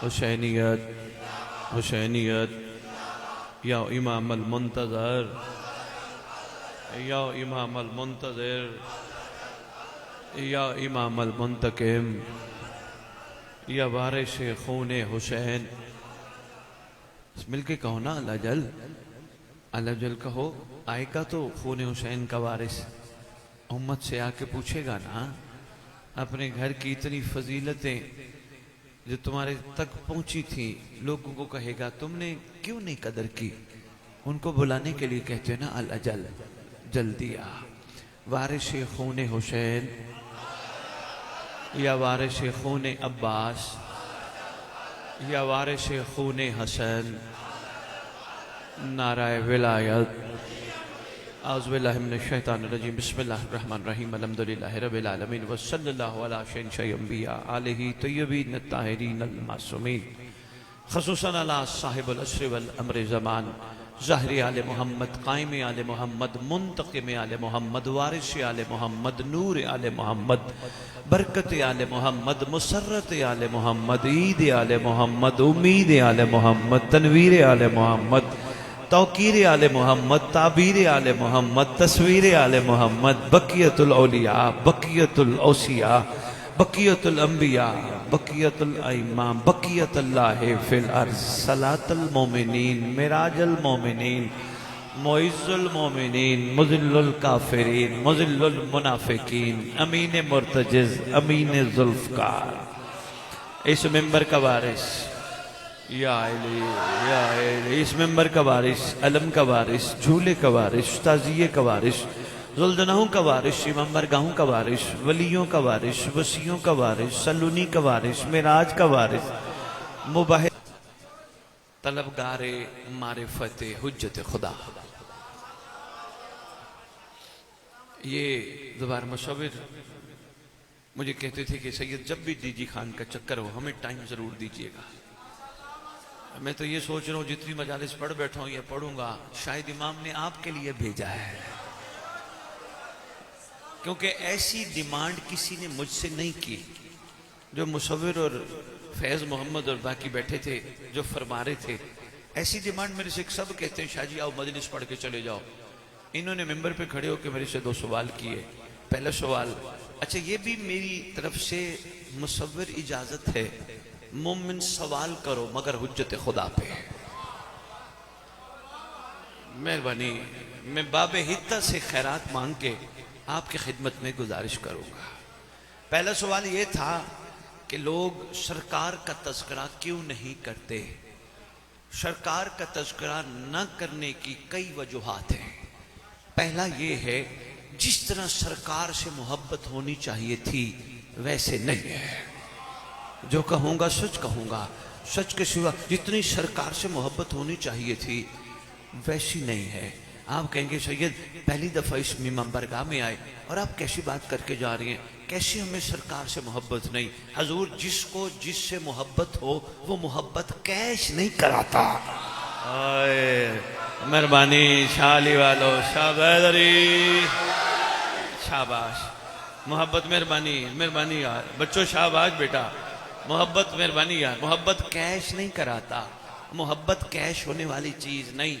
हुसैनियत हुसैनियत या इमाम अल मुंतज़र या इमाम अल मुंतज़िर या इमाम अल मुंतकिम या वारिस खून हुसैन। मिलके कहो ना अल्लाह जल कहो। आएगा तो खून हुसैन का वारिस उम्मत से आके पूछेगा ना, अपने घर की इतनी फजीलतें जो तुम्हारे तक पहुंची थी लोगों को कहेगा तुमने क्यों नहीं कदर की। उनको बुलाने के लिए कहते हैं ना अल्लाह जल्दी आ। वारिस खून हुसैन या वारिस खून अब्बास या वारिस खून हसन। नाराए विलायत। आउज़ु बिल्लाहि मिनश शैतानिर रजीम। बिस्मिल्लाहिर रहमानिर रहीम। अल्हम्दुलिल्लाहि रब्बिल आलमीन व सल्लल्लाहु अला सय्यिदिल अंबिया आलिहि तय्यबीन ताहिरीन अल मासूमीन खुसूसन अला साहिबुल अस्र वल अम्र ज़मान ज़ाहिर आले मोहम्मद कायम आले मोहम्मद मुंतकिम आले मोहम्मद वारिस आले मोहम्मद नूर आले मोहम्मद बरकत आले मोहम्मद मुसर्रत आले मोहम्मद ईद आले मोहम्मद उम्मीद आले मोहम्मद तनवीर आले मोहम्मद तौकीर आले मोहम्मद ताबीर आले मोहम्मद तस्वीर आले मोहम्मद बकियतुल औलिया बकियतुल औसिया बकियतुल अंबिया बकियतुल इमाम बकियतुल्लाह फिल अर्ज़ सलातुल मोमिनीन मिराजुल मोमिनीन मुइज़्ज़ुल मोमिनीन मुज़िल्लुल काफिरीन मुज़िल्लुल मुनाफिकीन अमीन मुर्तजिज़ अमीन ज़ुल्फ़कार। इस मेंबर का वारिस या इस मेंबर का वारिस अलम का वारिस झूले का वारिस ताज़िये का वारिस ज़ुल्जनाहों का वारिस इमाम बरगाहों का वारिस वलियों का वारिस वसियों का वारिस सलूनी का वारिस मिराज का वारिस मुबाहिर तलबगारे मारिफत हुज्जत खुदा। ये ज़ुबार मुसव्विर मुझे कहते थे कि सैयद जब भी डीजी खान का चक्कर हो हमें टाइम ज़रूर दीजिएगा। मैं तो ये सोच रहा हूँ जितनी मजालिस पढ़ बैठा हूँ या पढ़ूंगा शायद इमाम ने आपके लिए भेजा है, क्योंकि ऐसी डिमांड किसी ने मुझसे नहीं की। जो मुसव्विर और फैज़ मोहम्मद और बाकी बैठे थे जो फरमा रहे थे, ऐसी डिमांड मेरे से सब कहते हैं शाह जी आओ मजलिस पढ़ के चले जाओ। इन्होंने मेंबर पे खड़े होकर मेरे से 2 सवाल किए। पहला सवाल, अच्छा ये भी मेरी तरफ से मुसव्विर इजाजत है मोमिन सवाल करो मगर हुज्जत खुदा पे। मेहरबानी मैं बाबे हित्ता से खैरात मांग के आपकी खिदमत में गुजारिश करूंगा। पहला सवाल ये था कि लोग सरकार का तज़किरा क्यों नहीं करते। सरकार का तज़किरा न करने की कई वजूहात हैं। पहला ये है जिस तरह सरकार से मोहब्बत होनी चाहिए थी वैसे नहीं है। जो कहूँगा सच कहूँगा, सच के सिवा जितनी सरकार से मोहब्बत होनी चाहिए थी वैसी नहीं है। आप कहेंगे सैयद पहली दफ़ा इस इमाम बरगाह में आए और आप कैसी बात करके जा रही हैं, कैसी हमें सरकार से मोहब्बत नहीं। हजूर जिसको जिससे मोहब्बत हो वो मोहब्बत कैश नहीं कराता। मेहरबानी शाली वालों शाबाश शाबाश मोहब्बत मेहरबानी मेहरबानी यार बच्चों शाबाश बेटा मोहब्बत मेहरबानी यार। मोहब्बत कैश नहीं कराता, मोहब्बत कैश होने वाली चीज नहीं।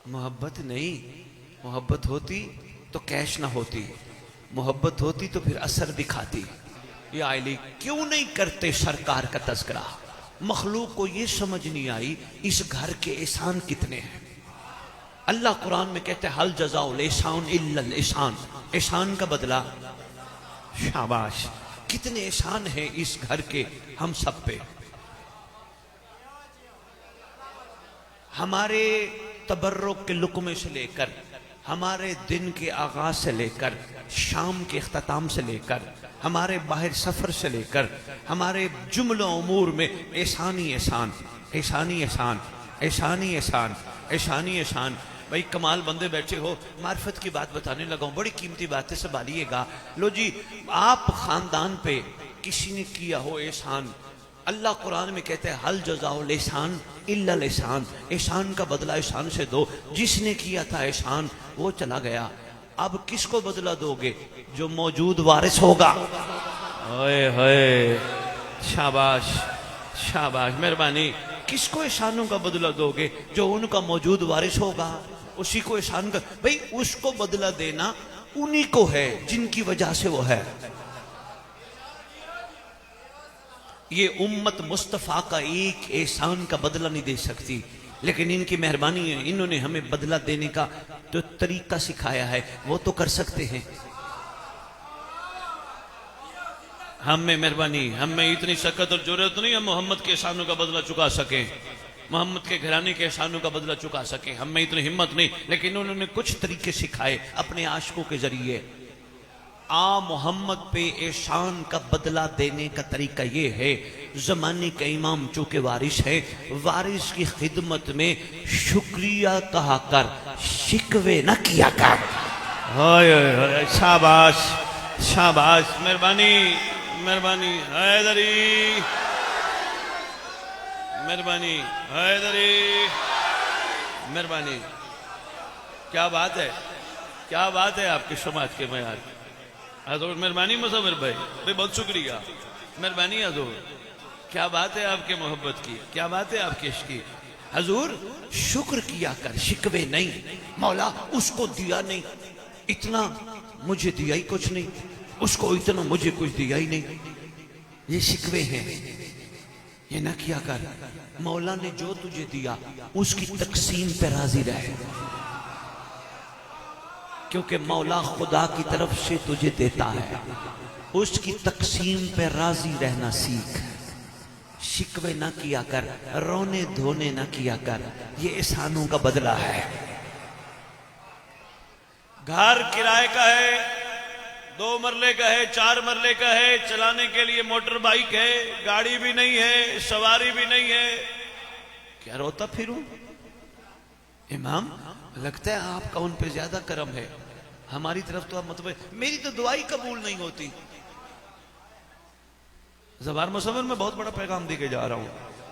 मोहब्बत नहीं, मोहब्बत होती तो कैश ना होती, मोहब्बत होती तो फिर असर दिखाती। ये आइली क्यों नहीं करते सरकार का तज़किरा। मखलूक को ये समझ नहीं आई इस घर के एहसान कितने हैं। अल्लाह कुरान में कहते हैं हल जज़ाउल एहसान इल्लल एहसान, एहसान का बदला। शाबाश कितने एहसान हैं इस घर के हम सब पे। हमारे तबर्रुक के लुक़मे से लेकर हमारे दिन के आगाज से लेकर शाम के इख्तिताम से लेकर हमारे बाहर सफर से लेकर हमारे जुमला उमूर में एहसानी एहसान एहसानी एहसान एहसानी एहसान एहसानी एहसान। भाई कमाल बंदे बैठे हो, मार्फत की बात बताने लगा हूं, बड़ी कीमती बातें संभालिएगा। लो जी आप खानदान पे किसी ने किया हो एहसान, अल्लाह कुरान में कहते हैं हल जज़ाउल एहसान इल्लल एहसान, एहसान का बदला एहसान से दो। जिसने किया था एहसान वो चला गया, अब किसको बदला दोगे? जो मौजूद वारिस होगा। ओए होए, शाबाश शाबाश, मेहरबानी। किसको एहसानों का बदला दोगे? जो उनका मौजूद वारिस होगा, उसी को एहसान का। भाई उसको बदला देना उन्हीं को है जिनकी वजह से वो है। ये उम्मत मुस्तफ़ा का एक एहसान का बदला नहीं दे सकती, लेकिन इनकी मेहरबानी है, इन्होंने हमें बदला देने का जो तरीका सिखाया है वो तो कर सकते हैं। हम में मेहरबानी, हम में इतनी शक्कत और जरूरत नहीं हम मोहम्मद के एहसानों का बदला चुका सकें, मोहम्मद के घराने के एहसानों का बदला चुका सकें। हम में इतनी हिम्मत नहीं, लेकिन उन्होंने कुछ तरीके सिखाए अपने आशिकों के जरिए। मोहम्मद पे एहसान का बदला देने का तरीका ये है, जमाने के इमाम चूंकि वारिस है, वारिस की खिदमत में शुक्रिया कहा कर, शिकवे न किया कर। हाय शाबाश शाबाश, मेहरबानी मेहरबानी, हैदरी मेहरबानी, हैदरी मेहरबानी। क्या बात है, क्या बात है आपके समाज के मयार। हजूर मेहरबानी मुसव्विर भाई, बहुत शुक्रिया, मेहरबानी हजूर। क्या बात है आपके मोहब्बत की, क्या बात है आपके इश्क की। हजूर शुक्र किया कर, शिकवे नहीं। मौला उसको दिया नहीं, इतना मुझे दिया ही कुछ नहीं, उसको इतना मुझे कुछ दिया ही नहीं, ये शिकवे हैं। ये ना किया कर। मौला ने जो तुझे दिया उसकी तकसीम पे राजी रहे, क्योंकि मौला खुदा की तरफ से तुझे देता है, उसकी तकसीम पे राजी रहना सीख। शिकवे ना किया कर, रोने धोने ना किया कर, ये एहसानों का बदला है। घर किराए का है, 2 मरले का है, 4 मरले का है, चलाने के लिए मोटर बाइक है, गाड़ी भी नहीं है, सवारी भी नहीं है, क्या रोता फिरूं? इमाम लगता है आपका उन पे ज्यादा करम है, हमारी तरफ तो आप मतलब, मेरी तो दुआई कबूल नहीं होती। ज़बार मुसव्विर में बहुत बड़ा पैगाम देके जा रहा हूं,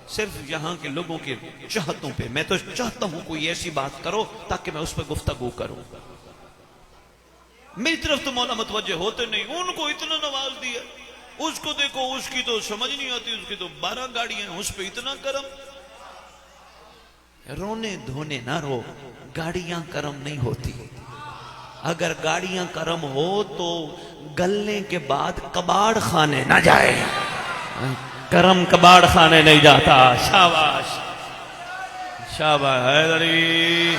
सिर्फ यहां के लोगों के चाहतों पे। मैं तो चाहता हूं कोई ऐसी बात करो ताकि मैं उस पर गुफ्तगू करूं। मेरी तरफ तो मौला मतवज्जे होते नहीं, उनको इतना नवाज दिया, उसको देखो उसकी तो समझ नहीं आती, उसकी तो 12 गाड़ियां, उस पर इतना करम। रोने धोने ना रो, गाड़ियां करम नहीं होती। अगर गाड़ियां करम हो तो गलने के बाद कबाड़ खाने ना जाए, करम कबाड़ खाने नहीं जाता। शाबाश शाबाश हैदरी,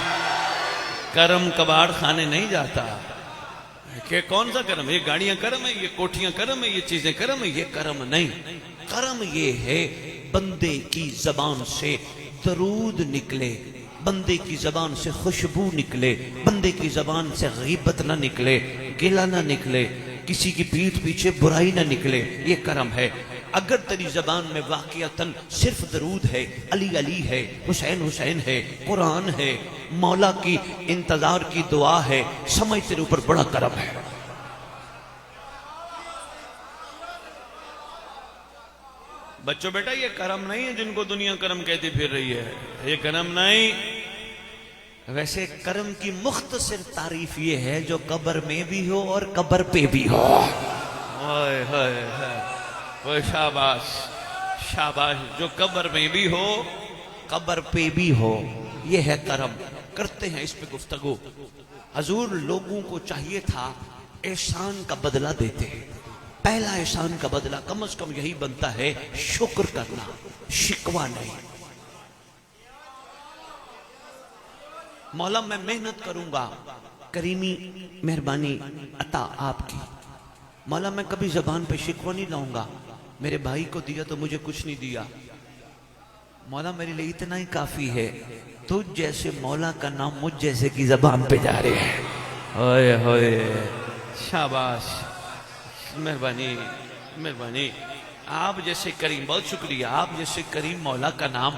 करम कबाड़ खाने नहीं जाता। कि कौन सा करम? ये गाड़ियां करम है, ये कोठियां करम है, ये चीजें करम है, ये करम नहीं। करम ये है बंदे की जबान से दरूद निकले, बंदे की जबान से खुशबू निकले, बंदे की जबान से गीबत ना निकले, गिला ना निकले, किसी की पीठ पीछे बुराई ना निकले, ये करम है। अगर तेरी जबान में वाक़ियतन सिर्फ दरूद है, अली अली है, हुसैन हुसैन है, कुरान है, मौला की इंतजार की दुआ है, समझ तेरे ऊपर बड़ा करम है। बच्चों बेटा ये करम नहीं है जिनको दुनिया करम कहती फिर रही है, ये करम नहीं। वैसे करम की मुख्तसर तारीफ ये है जो कब्र में भी हो और कब्र पे भी हो। ओए होए होए, शाबाश शाबाश, जो कब्र में भी हो कब्र पे भी हो, ये है करम। करते हैं इस पे गुफ्तगू। हजूर लोगों को चाहिए था एहसान का बदला देते हैं। पहला एहसान का बदला कम से कम यही बनता है, शुक्र करना, शिकवा नहीं। मौला मैं मेहनत करूंगा, करीमी मेहरबानी अता आपकी। मौला मैं कभी जबान पे शिकवा नहीं लाऊंगा, मेरे भाई को दिया तो मुझे कुछ नहीं दिया। मौला मेरे लिए इतना ही काफी है, तुझ जैसे मौला का नाम मुझ जैसे की जबान पे जा रहे हैं। ओए होए, शाबाश, मेहरबानी मेहरबानी। आप जैसे करीम, बहुत शुक्रिया, आप जैसे करीम मौला का नाम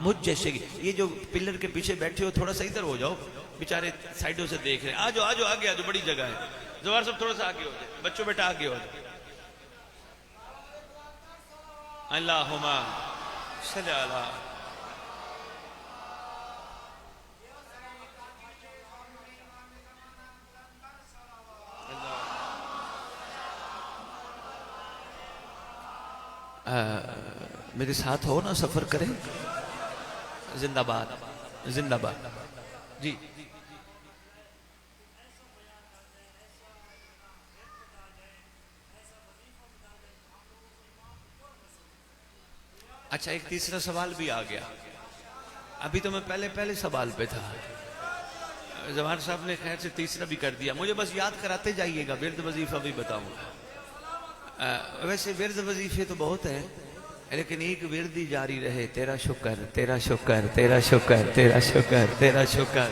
मुझ जैसे। ये जो पिलर के पीछे बैठे हो थोड़ा सा इधर हो जाओ, बेचारे साइडों से देख रहे हैं। आ जाओ आ जाओ, आगे आ जाओ, बड़ी जगह है। जवार सब थोड़ा सा आगे हो जाए, बच्चों बेटा आगे हो जाए। अल्लाहुम्मा सल्ली अला। मेरे साथ हो ना, सफर करें। जिंदाबाद जिंदाबाद जी। अच्छा, एक तीसरा सवाल भी आ गया। अभी तो मैं पहले पहले सवाल पे था, जवाहर साहब ने खैर से तीसरा भी कर दिया। मुझे बस याद कराते जाइएगा, विर्द वजीफा भी बताऊंगा। वैसे विर्द वजीफे तो बहुत हैं, लेकिन एक विर्द ही जारी रहे। तेरा शुक्र, तेरा शुक्र, तेरा शुक्र, तेरा शुक्र, तेरा शुक्र,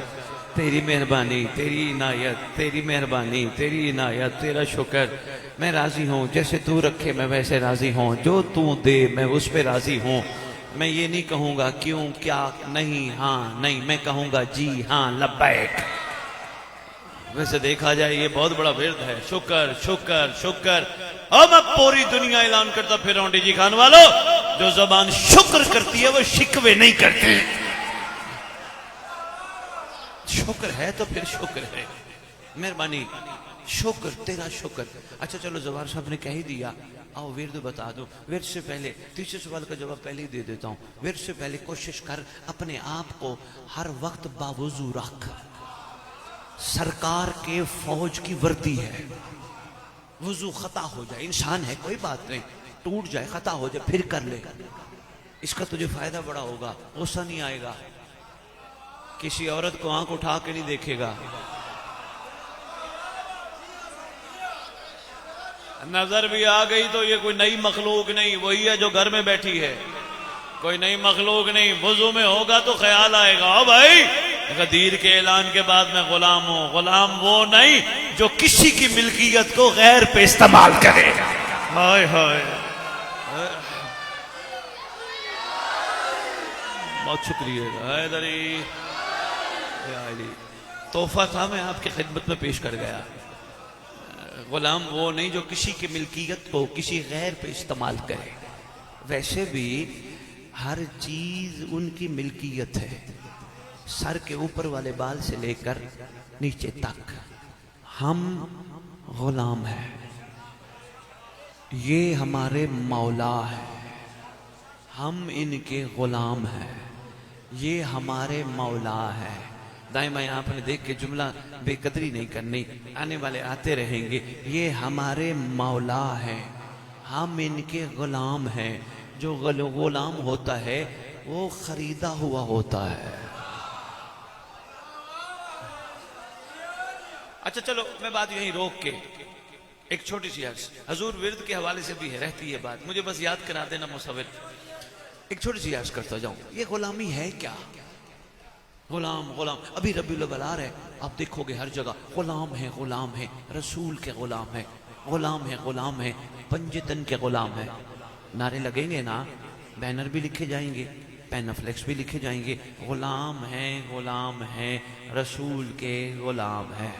तेरी मेहरबानी, तेरी इनायत, तेरी मेहरबानी, तेरी इनायत, तेरा शुक्र। मैं राजी हूँ, जैसे तू रखे मैं वैसे राजी हूँ, जो तू दे मैं उस पे राजी हूँ। मैं ये नहीं कहूँगा क्यों, क्या, नहीं, हाँ नहीं, मैं कहूँगा जी हाँ लब्बैक। वैसे देखा जाए ये बहुत बड़ा विर्द है, शुक्र शुक्र शुक्र। अब मैं पूरी दुनिया ऐलान करता फिर रहा हूं, डीजी खान वालों, जो जबान शुक्र करती है वो शिकवे नहीं करती। शुक्र है तो फिर शुक्र है, मेहरबानी, शुक्र, तेरा शुक्र। अच्छा चलो, जवाहर साहब ने कह ही दिया, आओ विर्द बता दो। विर्द से पहले तीसरे सवाल का जवाब पहले ही दे देता हूं। विर्द से पहले कोशिश कर अपने आप को हर वक्त बावजू रख। सरकार के फौज की वर्दी है, वुजू खता हो जाए, इंसान है, कोई बात नहीं, टूट जाए, खता हो जाए, फिर कर ले, इसका तुझे फायदा बड़ा होगा, गुस्सा नहीं आएगा, किसी औरत को आंख उठा के नहीं देखेगा। नजर भी आ गई तो ये कोई नई मखलूक नहीं, वही है जो घर में बैठी है, कोई नई मखलूक नहीं। वुजू में होगा तो ख्याल आएगा, ओ भाई गदीर के ऐलान के बाद मैं गुलाम हूं। गुलाम वो नहीं जो किसी की मिल्कियत को गैर पे इस्तेमाल करे। हाय हाय, बहुत शुक्रिया हैदरी, तोहफा था मैं आपकी खिदमत में पेश कर गया। गुलाम वो नहीं जो किसी की मिल्कियत को किसी गैर पे इस्तेमाल करे। वैसे भी हर चीज उनकी मिल्कियत है, सर के ऊपर वाले बाल से लेकर नीचे तक हम गुलाम हैं। ये हमारे मौला है, हम इनके गुलाम हैं। ये हमारे मौला है। दाएं बाएं आपने देख के जुमला बेकदरी नहीं करनी, आने वाले आते रहेंगे। ये हमारे मौला है, हम इनके गुलाम हैं। जो गुलाम होता है वो खरीदा हुआ होता है। अच्छा चलो, मैं बात यहीं रोक के एक छोटी सी अर्ज हजूर विर्द के हवाले से भी है, रहती है बात, मुझे बस याद करा देना मुसव्विर। एक छोटी सी अर्ज करता जाऊं, ये गुलामी है क्या? गुलाम गुलाम, अभी रबीउल अव्वल आ रहा है, आप देखोगे हर जगह गुलाम है, गुलाम है, रसूल के गुलाम है, गुलाम है, गुलाम है, पंजतन के गुलाम है। नारे लगेंगे ना, बैनर भी लिखे जाएंगे, पैनाफ्लेक्स भी लिखे जाएंगे, गुलाम है, रसूल के गुलाम है।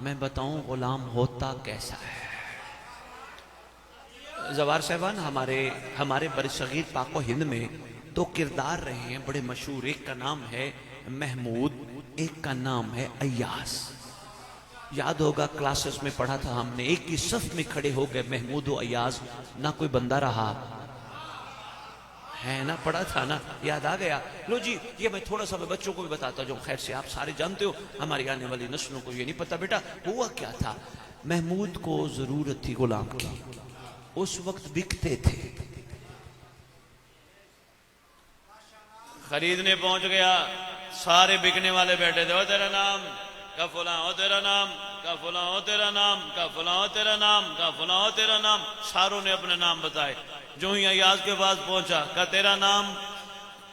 मैं बताऊं गुलाम होता कैसा है। जवार साहबान, हमारे बरसगीर पाको हिंद में दो किरदार रहे हैं बड़े मशहूर। एक का नाम है महमूद, एक का नाम है अय्याज। याद होगा क्लासेस में पढ़ा था हमने, एक की सफ में खड़े हो गए महमूद और अय्याज, ना कोई बंदा रहा है ना, पढ़ा था ना, याद आ गया। लो जी, ये मैं थोड़ा सा मैं बच्चों को भी बताता हूँ, खैर से आप सारे जानते हो, हमारी आने वाली नस्लों को ये नहीं पता। बेटा हुआ क्या था, महमूद को जरूरत थी गुलाम की, उस वक्त बिकते थे। खरीदने पहुंच गया, सारे बिकने वाले बैठे थे, ओ तेरा नाम का फुला, हो तेरा नाम का फुला, हो तेरा नाम का फुला, हो तेरा नाम का फुला, हो तेरा नाम। सारों ने अपने नाम बताए। जो ही अय्याज के पास पहुंचा, का तेरा नाम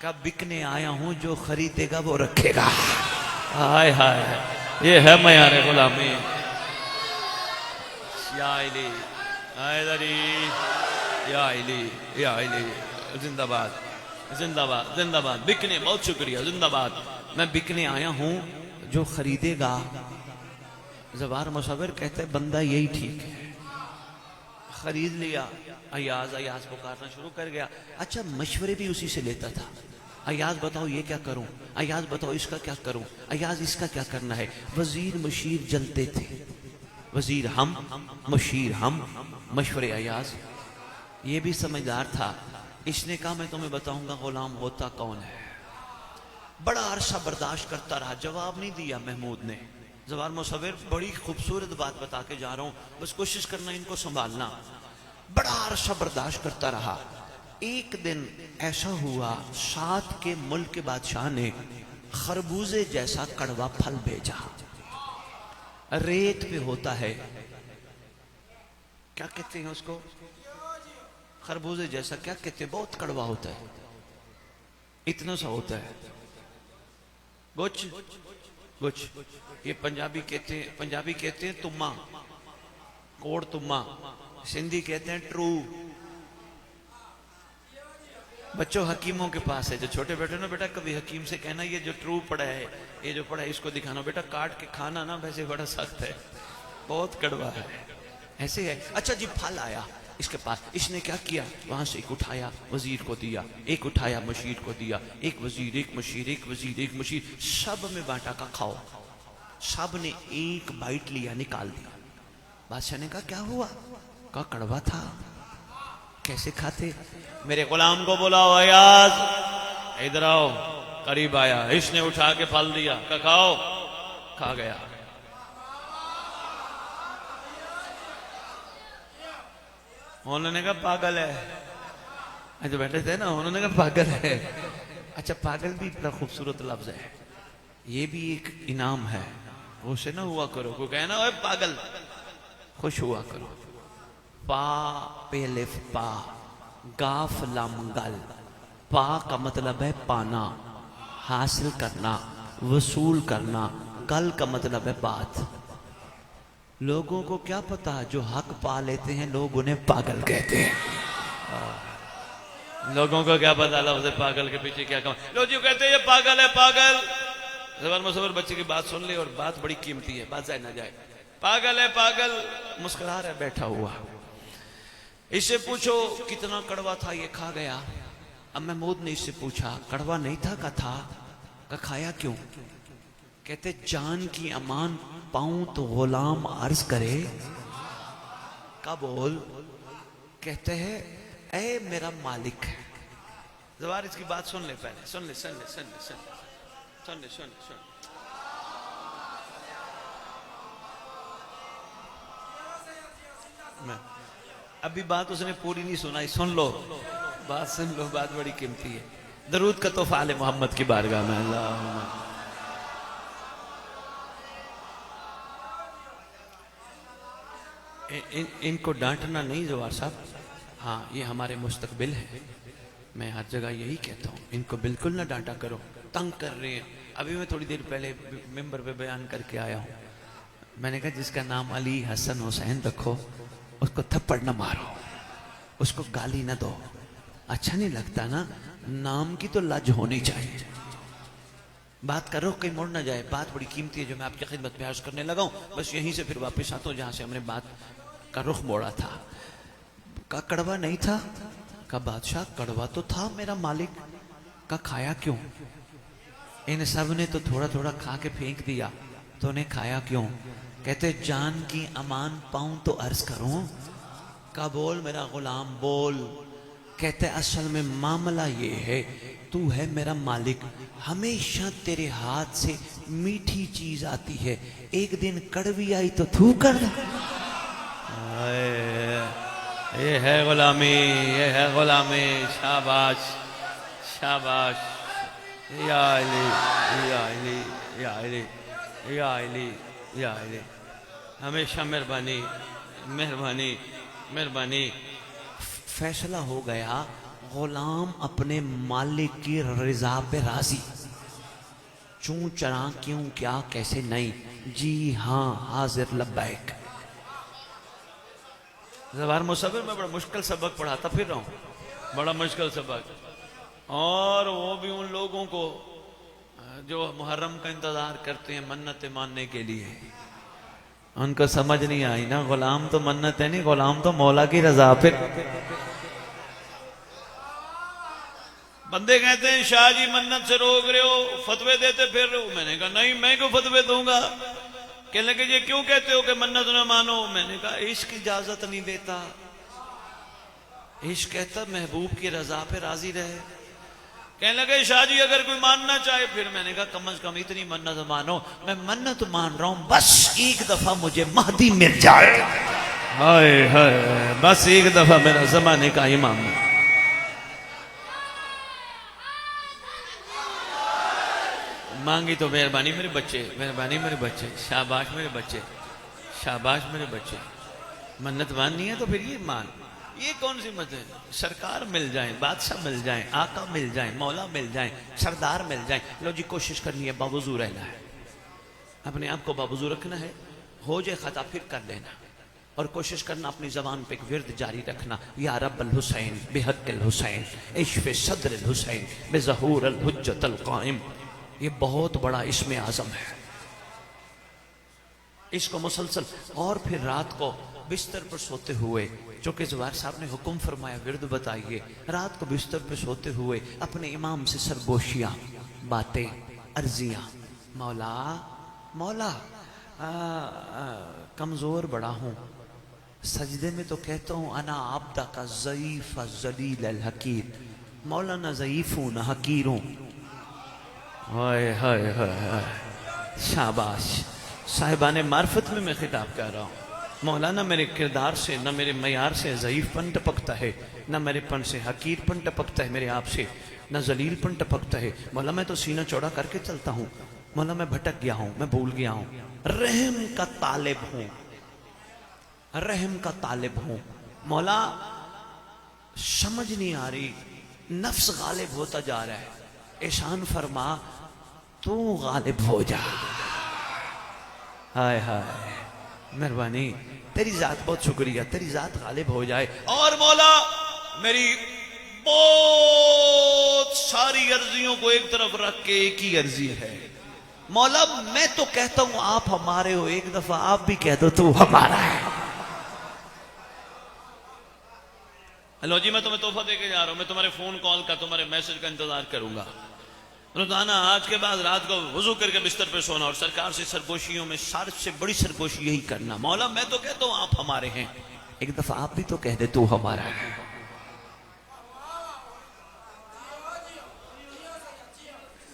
का, बिकने आया हूं, जो खरीदेगा वो रखेगा। हाय हाय, ये है मयार गुलामी। जिंदाबाद जिंदाबाद जिंदाबाद, बिकने, बहुत शुक्रिया, जिंदाबाद। मैं बिकने आया हूं, जो खरीदेगा। जवार मुसव्विर कहते बंदा यही ठीक है। खरीद लिया, अय्याज पुकारना शुरू कर गया। अच्छा, मशवरे भी उसी से लेता था। अय्याज बताओ ये क्या करूं, अय्याज बताओ इसका क्या करूं, अय्याज इसका क्या करना है। वजीर मुशीर जलते थे, वजीर हम, मुशीर हम, मशवरे अय्याज। ये भी समझदार था। इसने कहा मैं तुम्हें बताऊंगा गुलाम होता कौन है। बड़ा अरसा बर्दाश्त करता रहा, जवाब नहीं दिया महमूद ने। जवार मुसव्विर बड़ी खूबसूरत बात बता के जा रहा हूं, बस कोशिश करना इनको संभालना। बड़ा अरसा बर्दाश्त करता रहा। एक दिन ऐसा हुआ, सात के मुल्क के बादशाह ने खरबूजे जैसा कड़वा फल भेजा। रेत पे होता है, क्या कहते हैं उसको, खरबूजे जैसा, क्या कहते हैं, बहुत कड़वा होता है, इतना सा होता है, गुच गुच, ये पंजाबी कहते हैं तुम्मा, कोड़ तुम्मा, सिंधी कहते हैं ट्रू। बच्चों हकीमों के पास है, जो छोटे बेटे ना, बेटा कभी हकीम से कहना ये जो ट्रू पड़ा है, ये जो पड़ा है इसको दिखाना, बेटा काट के खाना ना, वैसे बड़ा सख्त है, बहुत कड़वा है, ऐसे है। अच्छा जी, फल आया इसके पास, इसने क्या किया, वहां से एक उठाया वजीर को दिया, एक उठाया मशीर को दिया, एक वजीर, एक मशीर, एक वजीर, एक मशीर, सब में बांटा का खाओ। सब ने एक बाइट लिया, निकाल दिया। बादशाह ने कहा क्या हुआ, कहा कड़वा था, कैसे खाते। मेरे गुलाम को बुलाओ, अयाज इधर आओ। करीब आया, इसने उठा के फल दिया, कहा खाओ, खा गया। उन्होंने कहा पागल है, जो बैठे थे ना उन्होंने कहा पागल है। अच्छा, पागल भी इतना खूबसूरत लफ्ज है, ये भी एक इनाम है। उसे ना हुआ करो, को कहना ओए पागल, खुश हुआ करो। पा पेलिफ पा, गाफ लाम गल। पा का मतलब है पाना, हासिल करना, वसूल करना। गल का मतलब है बात। लोगों को क्या पता, जो हक पा लेते हैं लोग उन्हें पागल कहते हैं। लोगों को क्या पता लफ्ज़ पागल के पीछे क्या काम। लोग जो कहते हैं ये पागल है, पागल। ज़बान मुसव्विर बच्चे की बात सुन ले, और बात बड़ी कीमती है, बात जाए ना जाए। पागल है, पागल, मुस्कुरा रहा है बैठा हुआ। इससे पूछो कितना कड़वा था, ये खा गया। अब महमूद ने इससे पूछा कड़वा नहीं था, का था, का खाया क्यों। कहते जान की अमान पाऊं तो गुलाम अर्ज करे। का बोल, कहते हैं ऐ मेरा मालिक है। जवार इसकी बात सुन ले पहले, सुन ले, सुन ले, सुन ले, सुन ले, सुन ले, सुन ले, सुन। मैं अभी बात उसने पूरी नहीं सुनाई, सुन लो, बात सुन लो, बात बड़ी कीमती है। दरूद का तोहफा आले मोहम्मद की बारगाह में। अल्लाह इनको डांटना नहीं जवार साहब, हाँ ये हमारे मुस्तकबिल है, मैं हर जगह यही कहता हूँ, इनको बिल्कुल ना डांटा करो, तंग कर रहे हैं। अभी मैं थोड़ी देर पहले मिंबर पे बयान करके आया हूँ, मैंने कहा जिसका नाम अली हसन हुसैन रखो उसको थप्पड़ न मारो, उसको गाली न दो, अच्छा नहीं लगता ना, नाम की तो लज होनी चाहिए। बात करो कहीं मुड़ ना जाए, बात बड़ी कीमती है जो मैं आपकी खिदमत में अर्ज करने लगा हूँ। बस यहीं से फिर वापस आता हूँ जहाँ से हमने बात का रुख मोड़ा था। का कड़वा नहीं था, का बादशाह कड़वा तो था मेरा मालिक, का खाया क्यों। इन सब ने तो थोड़ा थोड़ा खा के फेंक दिया, तो उन्हें खाया क्यों। कहते जान की अमान पाऊं तो अर्ज करूं। का बोल मेरा गुलाम बोल। कहते असल में मामला ये है, तू है मेरा मालिक, हमेशा तेरे हाथ से मीठी चीज आती है, एक दिन कड़वी आई तो थू कर दे। ये है गुलामी, ये है गुलामी। शाबाश शाबाश। या अली या अली या अली या अली या अली। हमेशा मेहरबानी मेहरबानी मेहरबानी। फैसला हो गया, गुलाम अपने मालिक की रजा पे राजी। चूं चरा क्यों क्या कैसे नहीं, जी हाँ हाजिर लब्बैक। ज़बार मुसव्विर में बड़ा मुश्किल सबक पढ़ाता फिर रहा हूँ, बड़ा मुश्किल सबक, और वो भी उन लोगों को जो मुहर्रम का इंतजार करते हैं मन्नत मानने के लिए। उनको समझ नहीं आई ना, गुलाम तो मन्नत है नहीं, गुलाम तो मौला की रजा पे। बंदे कहते हैं शाह जी मन्नत से रोक रहे हो, फतवे देते फिर रहे हो। मैंने कहा नहीं, मैं क्यों फतवे दूंगा। कहने लगे ये क्यों कहते हो कि मन्नत न मानो। मैंने कहा इश्क इजाजत नहीं देता। इश्क कहता महबूब की रजा पे राजी रहे। कहने लगे शाह जी अगर कोई मानना चाहे, फिर मैंने कहा कम से कम इतनी मन्नत मानो, मैं मन्नत मान रहा हूं बस एक दफा मुझे महदी मिल जाए। हाय हाय, बस एक दफा मेरा जमाने का इमाम। मांगी तो मेहरबानी मेरे बच्चे, मेहरबानी मेरे बच्चे, शाबाश मेरे बच्चे, शाबाश मेरे बच्चे। मन्नत माननी है तो फिर ये मान। ये कौन सी मत है? सरकार मिल जाए, बादशाह मिल जाए, आका मिल जाए, मौला मिल जाए, सरदार मिल जाए, लो जी कोशिश करनी है, बावजू रहना है, अपने आप को बावजू रखना है। हो जाए खता फिर कर लेना, और कोशिश करना अपनी जबान पे एक विर्द जारी रखना, या रब्बल हुसैन बेहक़्क़िल हुसैन इश्क़ सद्रिल हुसैन बेज़हूरिल हुज्जतिल क़ाइम। ये बहुत बड़ा इस्म आज़म है। इसको मुसलसल, और फिर रात को बिस्तर पर सोते हुए, चूंकि ज़वार साहब ने हुक्म फरमाया विर्द बताइए, रात को बिस्तर पर सोते हुए अपने इमाम से सरगोशियाँ, बातें, अर्जियाँ, मौला मौला कमज़ोर बड़ा हूँ, सजदे में तो कहता हूँ अना आब्दा का ज़ईफ़ ज़लील अल हकीर, मौला ना ज़ईफ़ हूँ ना हकीर हूँ। हाय हाय हाय, शाबाश। साहिबाने मार्फत में मैं खिताब कर रहा हूँ। मौलाना मेरे किरदार से, न मेरे मयार से ज़ईफ़पन टपकता है, न मेरे पन से हकीरपन टपकता है, मेरे आप से न जलीलपन टपकता है। मौला मैं तो सीना चौड़ा करके चलता हूँ। मौला मैं भटक गया हूँ, मैं भूल गया हूँ, रहम का तालिब हूँ, रहम का तालिब हूँ। मौला समझ नहीं आ रही, नफ्स गालिब होता जा रहा है, एहसान फरमा तू गालिब हो जा। हाय हाय, मेहरबानी तेरी जात, बहुत शुक्रिया, तेरी जात गालिब हो जाए। और मौला मेरी बहुत सारी अर्जियों को एक तरफ रख के एक ही अर्जी है, मौला मैं तो कहता हूं आप हमारे हो, एक दफा आप भी कह दो तू हमारा है। हेलो जी, मैं तुम्हें तोहफा देके जा रहा हूं, मैं तुम्हारे फोन कॉल का, तुम्हारे मैसेज का इंतजार करूंगा। रोजाना आज के बाद रात को वजू करके बिस्तर पे सोना, और सरकार से सरगोशियों में सबसे बड़ी सरगोशी यही करना, मौला मैं तो कहता हूं आप हमारे हैं, एक दफा आप भी तो कह दे तू हमारा है।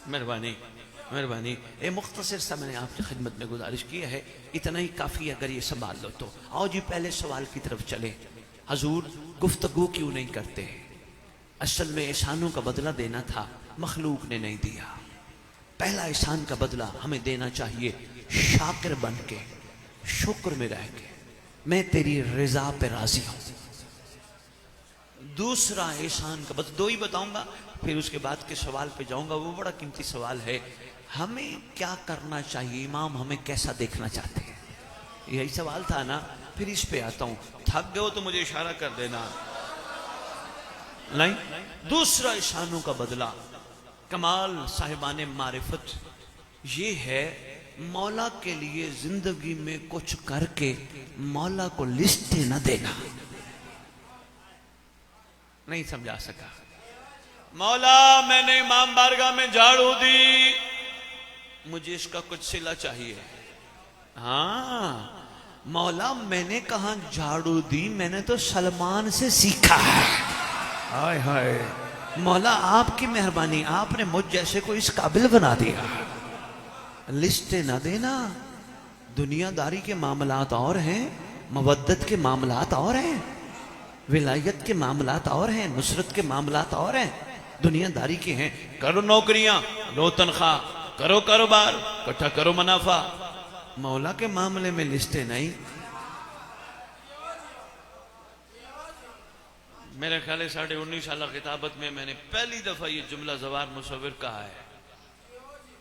मेहरबानी मेहरबानी। ये मुख्तसर सा मैंने आपकी खिदमत में गुजारिश की है, इतना ही काफ़ी, अगर ये संभाल लो तो। आओ जी पहले सवाल की तरफ चले। हजूर गुफ्तगू क्यों नहीं करते? असल में एहसानों का बदला देना था, मखलूक ने नहीं दिया। पहला एहसान का बदला हमें देना चाहिए शाकिर बन के, शुक्र में रह के, मैं तेरी रजा पे राजी हूं। दूसरा एहसान का बदला, दो ही बताऊंगा, फिर उसके बाद के सवाल पे जाऊंगा, वो बड़ा कीमती सवाल है। हमें क्या करना चाहिए, इमाम हमें कैसा देखना चाहते हैं, यही सवाल था ना। फिर इस पे आता हूं, थक गए हो तो मुझे इशारा कर देना। नहीं, दूसरा एहसानों का बदला, कमाल साहिबाने मारिफत ये है, मौला के लिए जिंदगी में कुछ करके मौला को लिस्टें न देना। नहीं समझा सका। मौला मैंने इमाम बारगाह में झाड़ू दी, मुझे इसका कुछ सिला चाहिए। हाँ मौला मैंने कहा झाड़ू दी, मैंने तो सलमान से सीखा है। हाय हाय, मौला आपकी मेहरबानी, आपने मुझ जैसे को इस काबिल बना दिया। लिस्टें ना देना, दुनियादारी के मामलात और हैं, मवद्दत के मामलात और हैं, विलायत के मामलात और हैं, नुसरत के मामलात और हैं, दुनियादारी के हैं। करो नौकरियां, लो तनख्वाह, करो कारोबार, इकट्ठा करो मुनाफा। मौला के मामले में लिस्टें नहीं। मेरे ख्याल 19.5 साल किताबत में मैंने पहली दफा ये जुमला ज़वार मुसव्विर कहा है,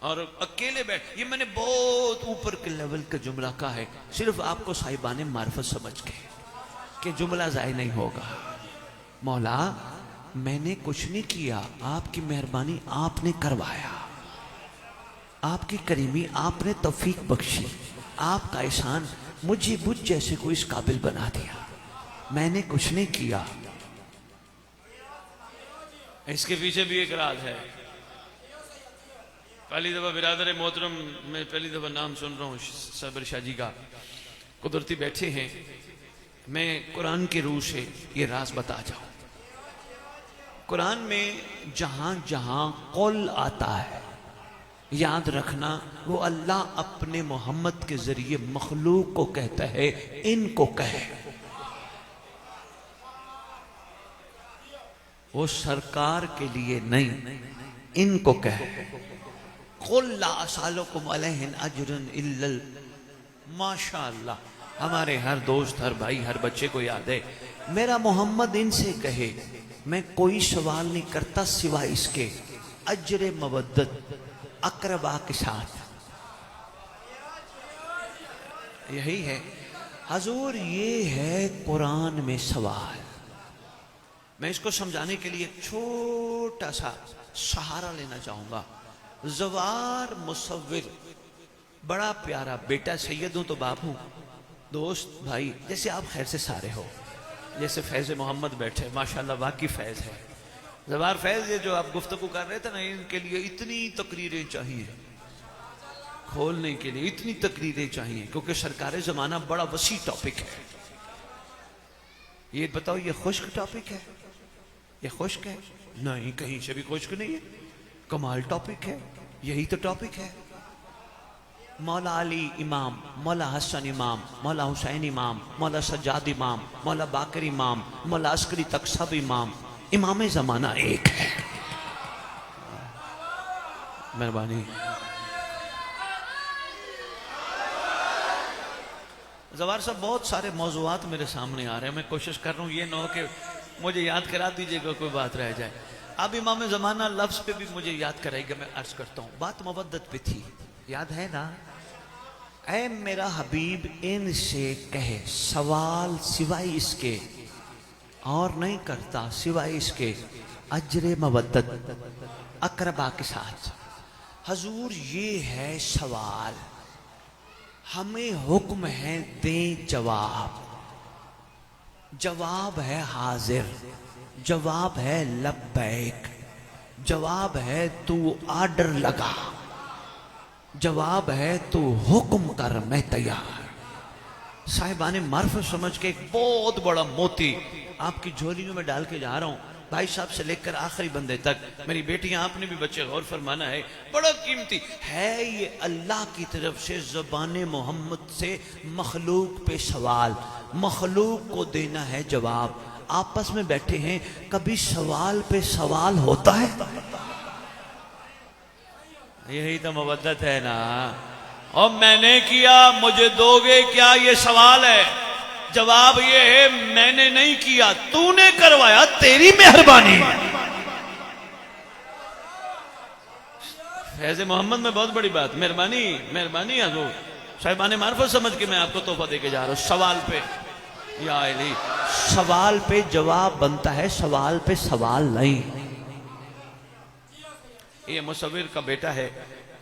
और अकेले बैठ, ये मैंने बहुत ऊपर के लेवल का जुमला कहा है, सिर्फ आपको साहिबाने मार्फत समझ के कि जुमला ज़ाय नहीं होगा। मौला मैंने कुछ नहीं किया, आपकी मेहरबानी आपने करवाया, आपकी करीमी आपने तौफीक बख्शी, आपका एहसान मुझे मुझ जैसे को इस काबिल बना दिया, मैंने कुछ नहीं किया। इसके पीछे भी एक राज है। पहली दफा बिरादर मोहतरम में पहली दफा नाम सुन रहा हूँ साबिर शाह जी का, कुदरती बैठे हैं, मैं कुरान के रूह से ये राज बता जाऊं। कुरान में जहां जहां कौल आता है, याद रखना वो अल्लाह अपने मोहम्मद के जरिए मखलूक को कहता है, इनको कहे। वो सरकार के लिए नहीं, इनको कहे। कुल ला असअलुकुम अलैहि अजरन इल्लल, माशाअल्लाह हमारे हर दोस्त, हर भाई, हर बच्चे को याद है, मेरा मोहम्मद इनसे कहे मैं कोई सवाल नहीं करता सिवाय इसके अजर मवद्दत अकरबा के साथ। यही है हजूर, ये है कुरान में सवाल। मैं इसको समझाने के लिए एक छोटा सा सहारा लेना चाहूंगा। जवार मुसव्विर, बड़ा प्यारा बेटा, सैयद हूं तो बाप हूं, दोस्त भाई, जैसे आप खैर से सारे हो, जैसे फैज़ मोहम्मद बैठे, माशाल्लाह वाकई फैज़ है। जवार फैज़, ये जो आप गुफ्तगू कर रहे थे ना, इनके लिए इतनी तकरीरें चाहिए, खोलने के लिए इतनी तकरीरें चाहिए, क्योंकि सरकार ज़माना बड़ा वसी टॉपिक है। ये बताओ, ये खुश्क टॉपिक है? ये खुश्क है? नहीं, कहीं से भी खुश्क नहीं है, कमाल टॉपिक है। यही तो टॉपिक है। मौला अली इमाम, मौला हसन इमाम, मौला हुसैन इमाम, मौला सज्जाद इमाम, मौला बाकर इमाम, मौला अस्करी तक सब इमाम, इमाम ज़माना एक है। मेहरबानी। जवार साहब, बहुत सारे मौज़ूआत मेरे सामने आ रहे हैं, मैं कोशिश कर रहा हूँ ये ना हो कि मुझे याद करा दीजिएगा, कोई बात रह जाए। अब इमाम ज़माना लफ्ज़ पे भी मुझे याद कराएगा। मैं अर्ज करता हूँ, बात मवद्दत पे थी, याद है ना? ऐ मेरा हबीब इनसे कहे सवाल सिवाय इसके और नहीं करता, सिवाय इसके अजर मवद्दत अकरबा के साथ। हजूर, ये है सवाल, हमें हुक्म है दें जवाब। जवाब है हाजिर, जवाब है लब्बैक, जवाब है तू आर्डर लगा, जवाब है तू हुक्म कर, मैं तैयार। साहिबाने मार्फत समझ के एक बहुत बड़ा मोती आपकी झोलियों में डाल के जा रहा हूं, भाई साहब से लेकर आखिरी बंदे तक। मेरी बेटियां, आपने भी बच्चे गौर फरमाना है, बड़ा कीमती है ये अल्लाह की तरफ से ज़बान मोहम्मद से मखलूक पे सवाल, मखलूक को देना है जवाब। आपस में बैठे हैं, कभी सवाल पे सवाल होता है? यही तो मवद्दत है ना। और मैंने किया, मुझे दोगे क्या, ये सवाल है। जवाब ये है, मैंने नहीं किया, तूने करवाया, तेरी मेहरबानी। फैज़ मोहम्मद में बहुत बड़ी बात, मेहरबानी, मेहरबानी हजूर। साहिबाने मार्फत समझ के मैं आपको तोहफा देके जा रहा हूं। सवाल पे या अली, सवाल पे जवाब बनता है, सवाल पे सवाल नहीं। ये मुसव्विर का बेटा है,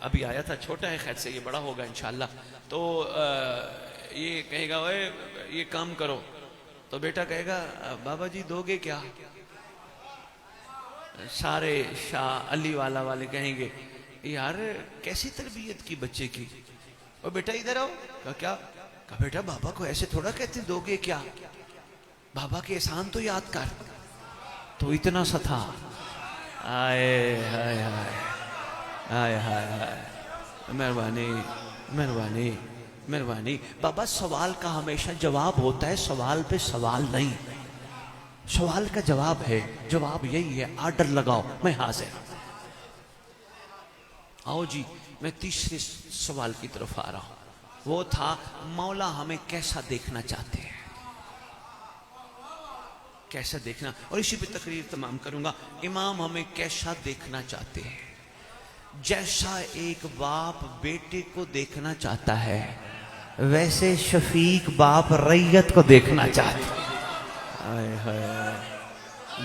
अभी आया था, छोटा है, खैर से ये बड़ा होगा इंशाल्लाह। तो ये कहेगा, ओए ये काम करो, तो बेटा कहेगा, बाबा जी दोगे क्या? सारे शाह अली वाले कहेंगे, यार कैसी तरबियत की बच्चे की। और बेटा इधर आओ। क्या? कहा बेटा बाबा को ऐसे थोड़ा कहते, दोगे क्या, बाबा के एहसान तो याद कर। तो इतना सा था। आए हाय हाय, आए हाय हाय, मेहरबानी, मेहरबानी, मेहरबानी। बाबा, सवाल का हमेशा जवाब होता है, सवाल पे सवाल नहीं। सवाल का जवाब है, जवाब यही है, आर्डर लगाओ, मैं हाजिर। आओ जी, मैं तीसरे सवाल की तरफ आ रहा हूं। वो था, मौला हमें कैसा देखना चाहते हैं, कैसा देखना। और इसी पे तकरीर तमाम करूंगा। इमाम हमें कैसा देखना चाहते हैं? जैसा एक बाप बेटे को देखना चाहता है, वैसे शफीक बाप रैयत को देखना चाहता है।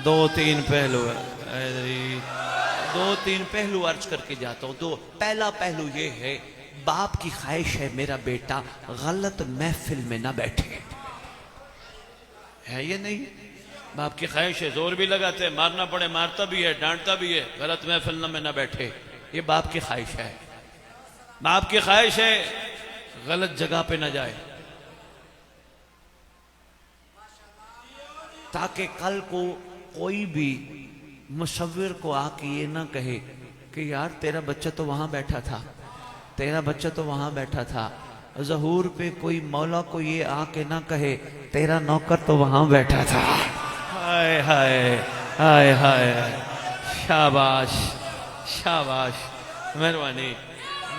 दो तीन पहलू अर्ज करके जाता हूं। दो, पहला पहलू ये है, बाप की ख्वाहिश है मेरा बेटा गलत महफिल में ना बैठे, है ये नहीं? बाप की ख्वाहिश है, जोर भी लगाते हैं, मारना पड़े मारता भी है, डांटता भी है, गलत महफिल में ना बैठे, ये बाप की ख्वाहिश है। बाप की ख्वाहिश है गलत जगह पे ना जाए, ताकि कल को कोई भी मुसव्विर को आके ये ना कहे कि यार तेरा बच्चा तो वहां बैठा था, तेरा बच्चा तो वहां बैठा था। ज़हूर पे कोई मौला को ये आके ना कहे तेरा नौकर तो वहां बैठा था। हाय हाय हाय हाय, शाबाश शाबाश, मेहरबानी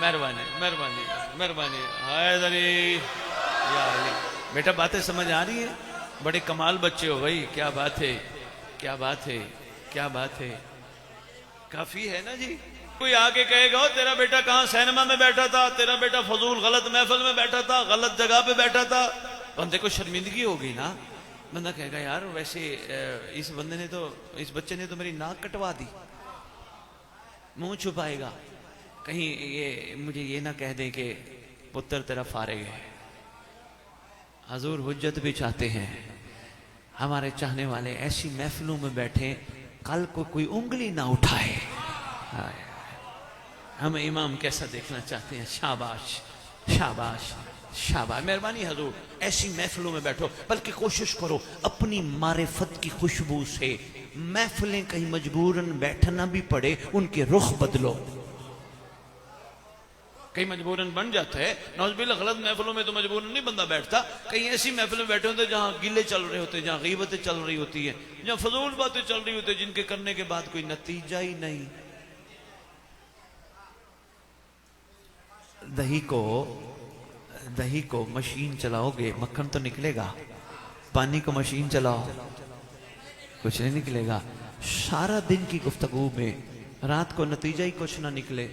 मेहरबानी मेहरबानी मेहरबानी। हाय दरी या अली। बेटा बातें समझ आ रही है? बड़े कमाल बच्चे हो भाई, क्या बात है, क्या बात है, क्या बात है। काफी है ना जी। कोई आके कहेगा तेरा बेटा कहाँ सिनेमा में बैठा था, तेरा बेटा फजूल गलत महफिल में बैठा था, गलत जगह पे बैठा था, बंदे को शर्मिंदगी होगी ना। बंदा कहेगा यार वैसे इस बंदे ने तो, इस बच्चे ने तो मेरी नाक कटवा दी। मुंह छुपाएगा कहीं ये मुझे ये ना कह दे कि पुत्र तेरा फारिग है। हजूर हुज्जत भी चाहते हैं हमारे चाहने वाले ऐसी महफिलों में बैठे कल को कोई उंगली ना उठाए। हम इमाम कैसा देखना चाहते हैं। शाबाश शाबाश शाबाश, मेहरबानी हजूर। ऐसी महफिलों में बैठो, बल्कि कोशिश करो अपनी मारिफत की खुशबू से महफिलें कहीं मजबूरन बैठना भी पड़े उनके रुख बदलो। कहीं मजबूरन बन जाता है नौज़बिल्लाह, गलत महफिलों में तो मजबूरन नहीं बंदा बैठता। कहीं ऐसी महफिल में बैठे होते जहां गिले चल रहे होते, जहां गीबतें चल रही होती है, जहां फजूल बातें चल रही होती है, जिनके करने के बाद कोई नतीजा ही नहीं। दही को मशीन चलाओगे मक्खन तो निकलेगा, पानी को मशीन चलाओ कुछ नहीं निकलेगा। सारा दिन की गुफ्तगू में रात को नतीजा ही कुछ ना निकले।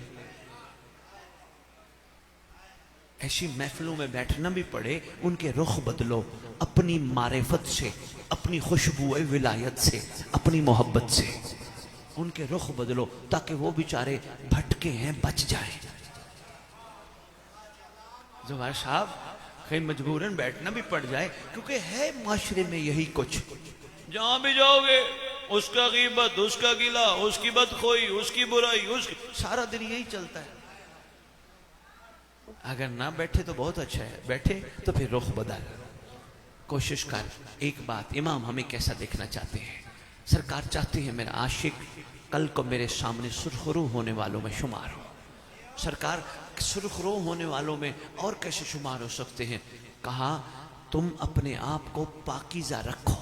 ऐसी महफिलों में बैठना भी पड़े उनके रुख बदलो अपनी मारिफत से, अपनी खुशबू विलायत से, अपनी मोहब्बत से उनके रुख बदलो ताकि वो बेचारे भटके हैं बच जाए। जुबार साहब कहीं मजबूरन बैठना भी पड़ जाए क्योंकि है माशरे में यही कुछ। जहां भी जाओगे उसका गीबत, उसका गिला, उसकी बदखोई, उसकी बुराई, उसकी सारा दिन यही चलता है। अगर ना बैठे तो बहुत अच्छा है, बैठे तो फिर रुख बदल, कोशिश कर। एक बात, इमाम हमें कैसा देखना चाहते हैं? सरकार चाहते हैं मेरा आशिक कल को मेरे सामने सुरखरू होने वालों में शुमार हो। सरकार सुरखरू होने वालों में और कैसे शुमार हो सकते हैं? कहा तुम अपने आप को पाकीज़ा रखो।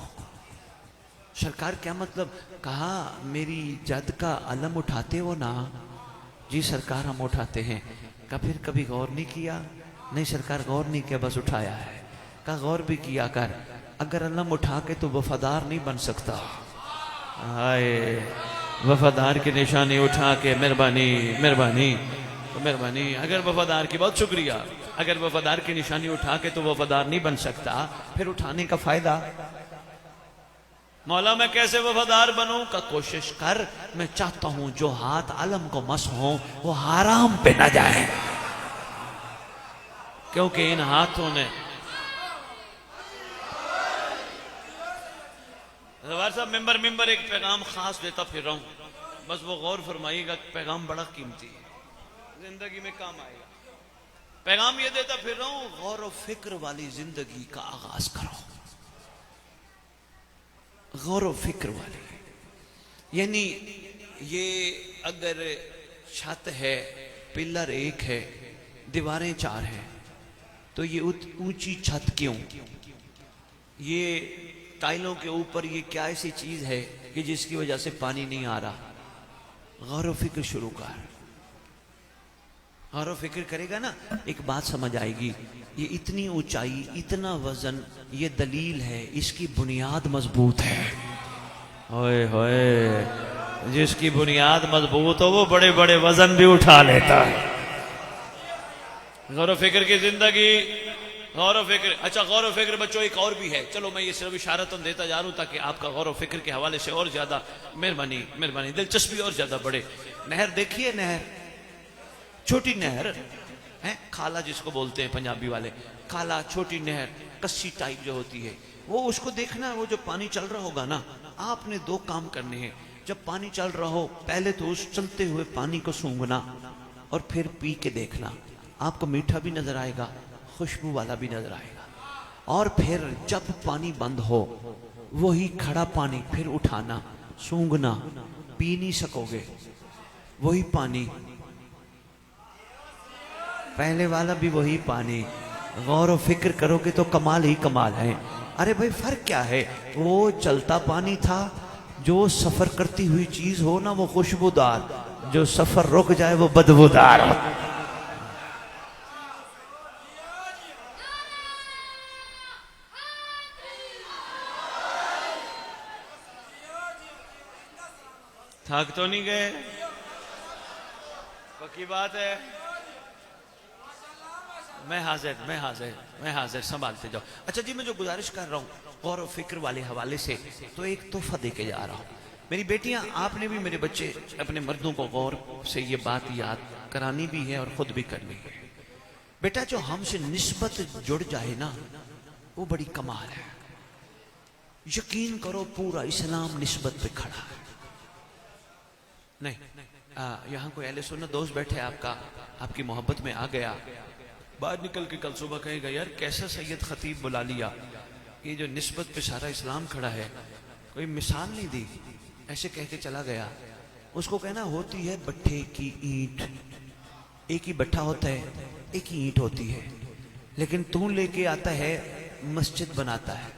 सरकार क्या मतलब? कहा मेरी जद का अलम उठाते हो ना? जी सरकार हम उठाते हैं। का फिर कभी गौर नहीं किया? नहीं सरकार गौर नहीं किया, बस उठाया है। का गौर भी किया कर, अगर अलम उठा के तो वफादार नहीं बन सकता। हाय वफादार की निशानी उठा के, मेहरबानी मेहरबानी मेहरबानी। अगर वफादार की, बहुत शुक्रिया, अगर वफादार की निशानी उठा के तो वफादार नहीं बन सकता, फिर उठाने का फायदा? मौला मैं कैसे वफादार बनूं? का कोशिश कर। मैं चाहता हूं जो हाथ आलम को मस हो वो हराम पे न जाए, क्योंकि इन हाथों ने जवार साहब मिंबर एक पैगाम खास देता फिर रहा हूं, बस वो गौर फरमाइएगा। पैगाम बड़ा कीमती है, जिंदगी में काम आएगा। पैगाम ये देता फिर रहा हूं, गौर और फिक्र वाली जिंदगी का आगाज करो। गौर और फिक्र वाली, यानी ये अगर छत है, पिलर एक है, दीवारें चार हैं, तो ये ऊंची छत क्यों? ये टाइलों के ऊपर ये क्या ऐसी चीज है कि जिसकी वजह से पानी नहीं आ रहा? गौर और फिक्र शुरू कर। गौर और फिक्र करेगा ना, एक बात समझ आएगी। ये इतनी ऊंचाई, इतना वजन, ये दलील है इसकी बुनियाद मजबूत है। ओए होए, जिसकी बुनियाद मजबूत हो वो बड़े बड़े वजन भी उठा लेता है। गौर और फिक्र की जिंदगी, गौर और फिक्र। अच्छा गौर और फिक्र बच्चों एक और भी है, चलो मैं ये सिर्फ इशारतन देता जा रहा हूं ताकि आपका गौर और फिक्र के हवाले से और ज्यादा मेहरबानी मेहरबानी दिलचस्पी और ज्यादा बढ़े। नहर देखिए, नहर, छोटी नहर है, खाला जिसको बोलते हैं पंजाबी वाले, खाला, छोटी नहर, कस्सी टाइप जो होती है, वो उसको देखना। वो जो पानी चल रहा होगा ना, आपने दो काम करने हैं। जब पानी चल रहा हो, पहले तो उस चलते हुए पानी को सूंघना और फिर पी के देखना। आपको मीठा भी नजर आएगा, खुशबू वाला भी नजर आएगा। और फिर जब पानी बंद हो, वही खड़ा पानी फिर उठाना, सूंघना पी नहीं सकोगे, वही पानी, पहले वाला भी वही पानी। गौर और फिक्र करोगे तो कमाल ही कमाल है। अरे भाई फर्क क्या है, वो चलता पानी था, जो सफर करती हुई चीज हो ना वो खुशबूदार, जो सफर रुक जाए वो बदबूदार। थक तो नहीं गए? पक्की बात है। मैं हाजिर, संभालते जाओ। अच्छा जी, मैं जो गुजारिश कर रहा हूँ गौर और फिक्र वाले हवाले से, तो एक तोहफा दे के जा रहा हूँ। मेरी बेटियां, आपने भी, मेरे बच्चे, अपने मर्दों को गौर से ये बात याद करानी भी है और खुद भी करनी है। बेटा, जो हमसे निस्बत जुड़ जाए ना वो बड़ी कमाल है। यकीन करो पूरा इस्लाम निस्बत पे खड़ा है। नहीं, यहाँ कोई अहले सुन्नत दोस्त बैठे, आपका आपकी मोहब्बत में आ गया, बाहर निकल के कल सुबह कहेगा यार कैसा सैयद खतीब बुला लिया, ये जो निस्बत पे सारा इस्लाम खड़ा है, कोई मिसाल नहीं दी, ऐसे कह के चला गया। उसको कहना होती है भट्ठे की ईंट, एक ही भट्ठा होता है, एक ही ईंट होती है, लेकिन तू लेके आता है मस्जिद बनाता है,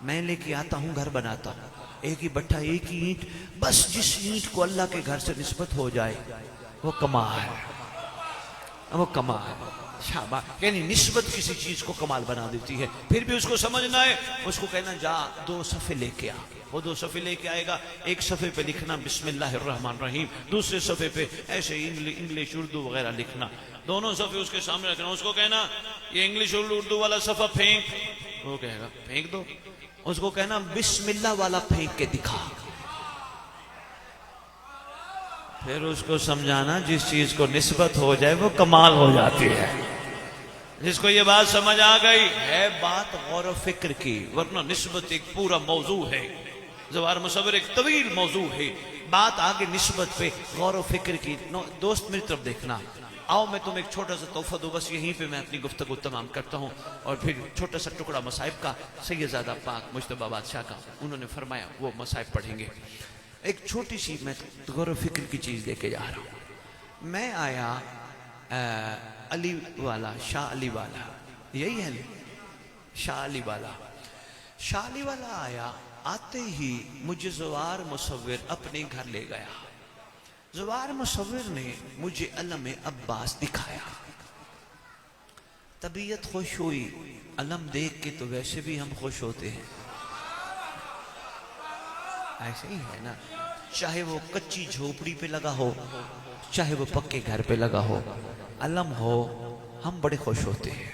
मैं लेके आता हूँ घर बनाता हूँ। एक ही भट्ठा, एक ही ईंट, बस जिस ईंट को अल्लाह के घर से निस्बत हो जाए वो कमाल है, वो कमाल है। शाबाश। यानी निस्बत किसी चीज को कमाल बना देती है। फिर भी उसको समझना है, उसको कहना जा 2 सफ़े लेके आ, वो 2 सफ़े लेके आएगा। एक सफ़े पे लिखना बिस्मिल्लाहिर्रहमानिर्रहीम, दूसरे सफ़े पे ऐसे इंग्लिश उर्दू वगैरह लिखना, दोनों सफ़े उसके सामने रखना। उसको कहना ये इंग्लिश उर्दू वाला सफ़ा फेंक, वो कहेगा फेंक दो। उसको कहना बिस्मिल्लाह वाला फेंक के दिखा। फिर उसको समझाना जिस चीज को निस्बत हो जाए वो कमाल हो जाती है। जिसको ये बात समझ आ गई है, बात गौर व फिक्र की, वरना निस्बत एक पूरा मौजू है, ज़वार मुसव्विर एक तवील मौजू है। बात आगे निस्बत पे गौर व फिक्र की। दोस्त मेरी तरफ देखना, आओ मैं तुम्हें एक छोटा सा तोहफा दूं, बस यहीं पे मैं अपनी गुफ्तगू तमाम करता हूँ। और फिर छोटा सा टुकड़ा मसाइब का, सैयदजादा पाक मुज्तबा बादशाह का, उन्होंने फरमाया वो मसाइब पढ़ेंगे। एक छोटी सी मैं गौर व फिक्र की चीज लेके जा रहा हूँ। मैं आया अली वाला, शाह अली वाला, यही है ना, शाह अली वाला। शाह अली वाला आया, आते ही मुझे ज़वार मुसव्विर अपने घर ले गया। ज़वार मुसव्विर ने मुझे अलम अब्बास दिखाया, तबीयत खुश हुई। अलम देख के तो वैसे भी हम खुश होते हैं, ऐसे ही है ना, चाहे वो कच्ची झोपड़ी पे लगा हो, चाहे वो पक्के घर पे लगा हो, अलम हो हम बड़े खुश होते हैं।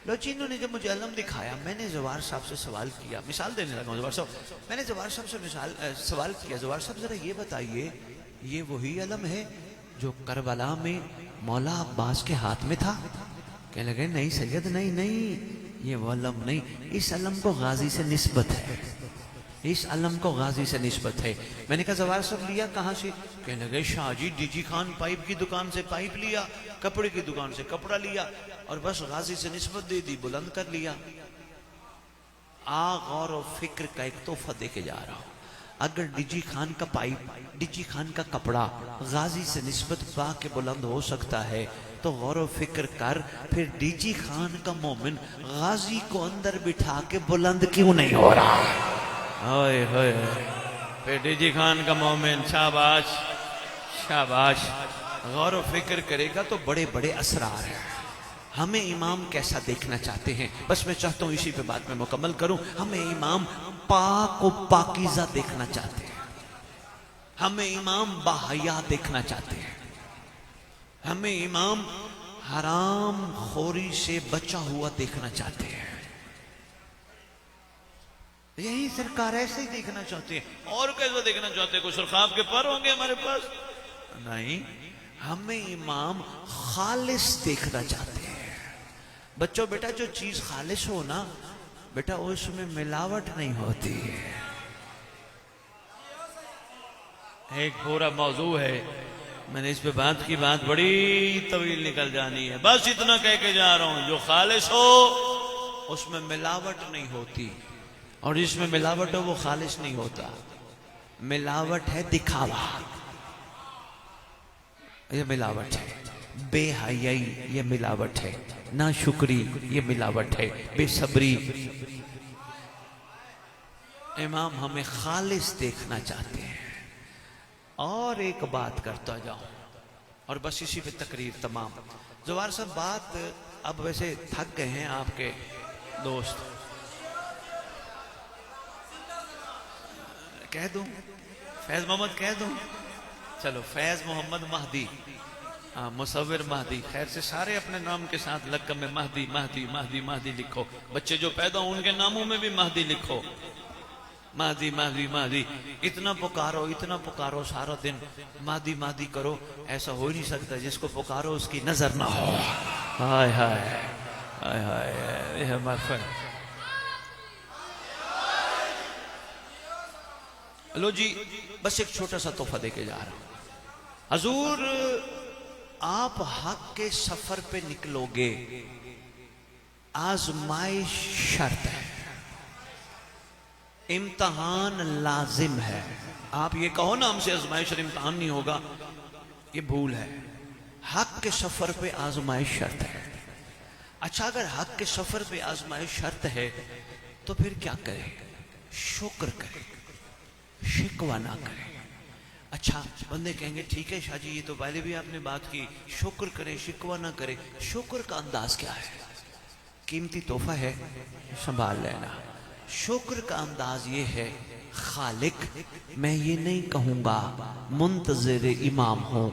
लो जी, इन्होंने जब मुझे अलम दिखाया, मैंने ज़वार साहब से सवाल किया, मिसाल देने लगा ज़वार साहब, मैंने ज़वार साहब से सवाल किया, ज़वार साहब जरा ये बताइए, ये वही अलम है जो करबला में मौला अब्बास के हाथ में था? कहने लगे नहीं सैयद, नहीं नहीं, ये वो अलम नहीं, इस अलम को गाजी से निस्बत है, इस अलम को गाजी से निस्बत है। मैंने कहा ज़वार साहब लिया कहाँ से? कहने लगे शाहजी डीजी खान पाइप की दुकान से पाइप लिया, कपड़े की दुकान से कपड़ा लिया, और बस गाजी से निस्बत दे दी, बुलंद कर लिया। गौर और फिक्र का एक तोहफा दे के जा रहा हूँ। अगर डीजी खान का पाइप, डीजी खान का कपड़ा गाजी से निस्बत पा के बुलंद हो सकता है, तो गौर व फिक्र कर, फिर डीजी खान का मोमिन गाजी को अंदर बिठा के बुलंद क्यों नहीं हो रहा? ओए होए, फिर डीजी खान का मोमिन, शाबाश शाबाश, गौर व फिक्र करेगा तो बड़े बड़े असरार हैं। हमें इमाम कैसा देखना चाहते हैं, बस मैं चाहता हूं इसी पे बात में मुकम्मल करूं। हमें इमाम पाक व पाकीज़ा देखना चाहते हैं, हमें इमाम बाहया देखना चाहते हैं, हमें इमाम हराम खोरी से बचा हुआ देखना चाहते हैं। यही सरकार ऐसे ही देखना चाहती है। और कैसे देखना चाहते हैं? कुछ सुरखाब के पर होंगे हमारे पास? नहीं, हमें इमाम खालिस देखना चाहते हैं। बच्चों, बेटा जो चीज खालिस हो ना बेटा, उसमें मिलावट नहीं होती है। एक पूरा मौजू है, मैंने इस पे बात की, बात बड़ी तवील निकल जानी है, बस इतना कह के जा रहा हूं। जो खालिस हो उसमें मिलावट नहीं होती, और जिसमें मिलावट हो वो खालिस नहीं होता। मिलावट है दिखावा, ये मिलावट है। बेहयाई ये मिलावट है, ना शुक्री ये मिलावट है, बेसब्री। इमाम हमें खालिस देखना चाहते हैं। और एक बात करता जाऊं और बस इसी पे तकरीर तमाम। जवार साहब बात अब वैसे थक गए हैं आपके दोस्त, कह दूं फैज मोहम्मद कह दूं? चलो फैज मोहम्मद महदी, हाँ मुसव्विर महदी। खैर से सारे अपने नाम के साथ लक़ब में महदी महदी महदी महदी लिखो। बच्चे जो पैदा हो उनके नामों में भी महदी लिखो, महदी महदी महदी। इतना पुकारो सारा दिन महदी महदी करो, ऐसा हो ही नहीं सकता जिसको पुकारो उसकी नजर ना हो। हाय हाय हाय हाय हमारा। लो जी, बस एक छोटा सा तोहफा देके जा रहा हूं। हजूर आप हक के सफर पे निकलोगे, आजमाइश शर्त है, इम्तहान लाजिम है। आप ये कहो ना हमसे आजमाइश और इम्तहान नहीं होगा, ये भूल है। हक के सफर पे आजमाइश शर्त है। अच्छा, अगर हक के सफर पे आजमाइश शर्त है तो फिर क्या करें? शुक्र करें, शिकवा ना करें। अच्छा, बंदे कहेंगे ठीक है शाह जी, ये तो पहले भी आपने बात की, शुक्र करें शिकवा ना करें। शुक्र का अंदाज क्या है? कीमती तोहफा है, संभाल लेना। शुक्र का अंदाज ये है, खालिक मैं ये नहीं कहूंगा मुंतज़िर इमाम हो,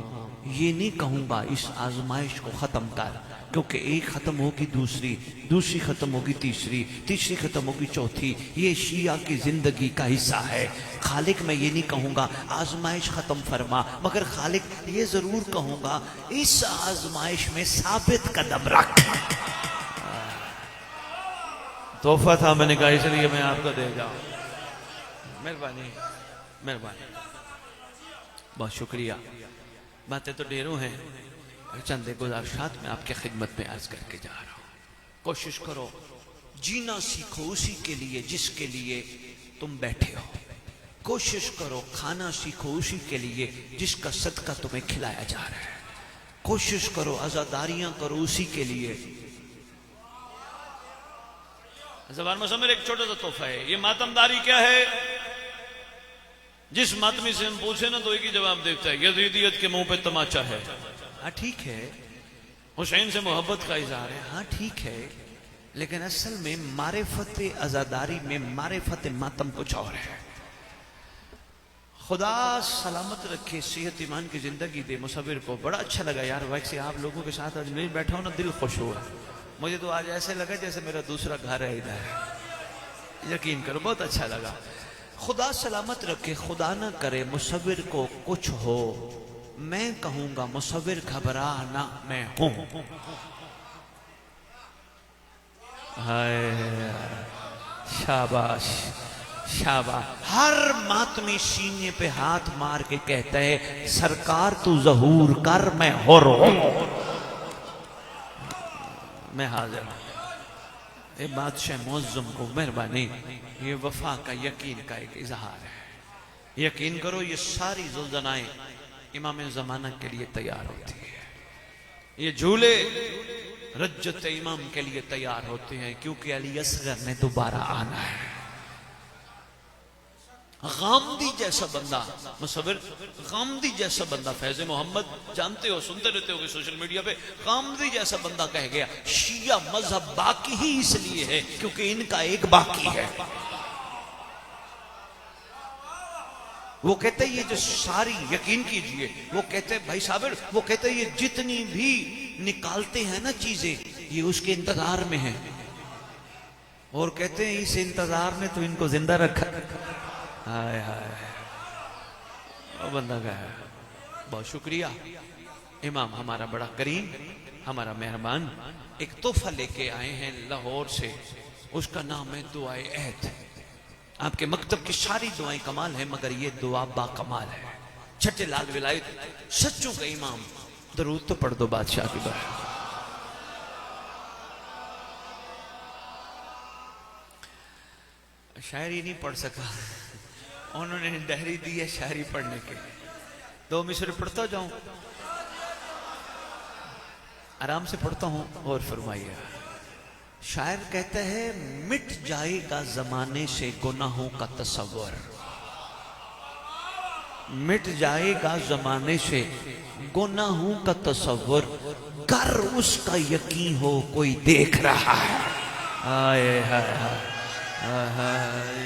ये नहीं कहूंगा इस आजमाइश को खत्म कर, क्योंकि एक खत्म होगी दूसरी, दूसरी खत्म होगी तीसरी, तीसरी खत्म होगी चौथी। ये शिया की जिंदगी का हिस्सा है। खालिक मैं ये नहीं कहूंगा आजमाइश खत्म फरमा, मगर खालिक ये जरूर कहूंगा इस आजमाइश में साबित कदम रख। तोहफा था, मैंने कहा इसलिए मैं आपको दे जाऊं। मेहरबानी मेहरबानी, बहुत शुक्रिया। बातें तो ढेरों हैं, चंद गुजारिशात में आपके खिदमत में अर्ज करके जा रहा हूं। कोशिश करो जीना सीखो उसी के लिए जिसके लिए तुम बैठे हो। कोशिश करो खाना सीखो उसी के लिए जिसका सदका तुम्हें खिलाया जा रहा है। कोशिश करो आजादारियां करो उसी के लिए। ज़बान मुसम्मिर एक छोटा सा तोहफा है। ये मातमदारी क्या है? जिस मातमी से हम पूछे ना तो एक ही जवाब देता है, यजीदियत के मुंह पे तमाचा है। हाँ ठीक है, हुसैन से मोहब्बत का इजहार है, हाँ ठीक है, लेकिन असल में मारिफत आजादारी में मारिफत मातम कुछ और है। खुदा सलामत रखे, सेहत ईमान की जिंदगी दे मुसव्विर को। बड़ा अच्छा लगा यार, वैसे आप लोगों के साथ आज मैं बैठा हूं ना, दिल खुश हुआ। मुझे तो आज ऐसे लगा जैसे मेरा दूसरा घर है इधर, यकीन करो बहुत अच्छा लगा। खुदा सलामत रखे, खुदा ना करे मुसव्विर को कुछ हो, मैं कहूंगा मुसव्विर घबरा ना, मैं हूं। हाय शाबाश शाबाश। हर मातमी सीने पे हाथ मार के कहता है सरकार तू ज़हूर कर, मैं हुर हूं, मैं हाजिर हूं। ये बादशाह मुअज़्ज़म को मेहरबानी, ये वफा का यकीन का एक इजहार है। यकीन करो ये सारी जुल्ज़नाएं इमाम ज़माना के लिए तैयार होती है। ये झूले रज्जत इमाम के लिए तैयार होते हैं, क्योंकि अली असगर ने दोबारा आना है। गामदी जैसा बंदा मुसव्विर, गामदी जैसा बंदा, फैज़ मोहम्मद जानते हो, सुनते रहते हो सोशल मीडिया पे, गामदी जैसा बंदा कह गया शिया मजहब बाकी ही इसलिए है क्योंकि इनका एक बाकी है। वो कहते ये जो सारी, यकीन कीजिए, वो कहते भाई साबिर, वो कहते ये जितनी भी निकालते हैं ना चीजें, ये उसके इंतजार में है। और कहते हैं इस इंतजार में तो इनको जिंदा रखा। हाय हाय, वो बंदा का है। बहुत शुक्रिया। इमाम हमारा बड़ा करीम, हमारा मेहरबान, एक तोहफा लेके आए हैं लाहौर से, उसका नाम है दुआए अहद। आपके मकतब की सारी दुआएं कमाल है, मगर ये दुआ बा कमाल है। छठे लाल विलायत, सच्चों का इमाम, दरूद तो पढ़ दो बादशाह की बात। शायरी नहीं पढ़ सका, उन्होंने डायरी दी है शायरी पढ़ने के, 2 मिसरे पढ़ता जाऊं, आराम से पढ़ता हूं और फरमाइए। शायर कहते हैं मिट जाएगा जमाने से गुनाहों का तस्वर, मिट जाएगा जमाने से गुनाहों का तस्वर, कर उसका यकीन हो कोई देख रहा है। आए हाय हाय,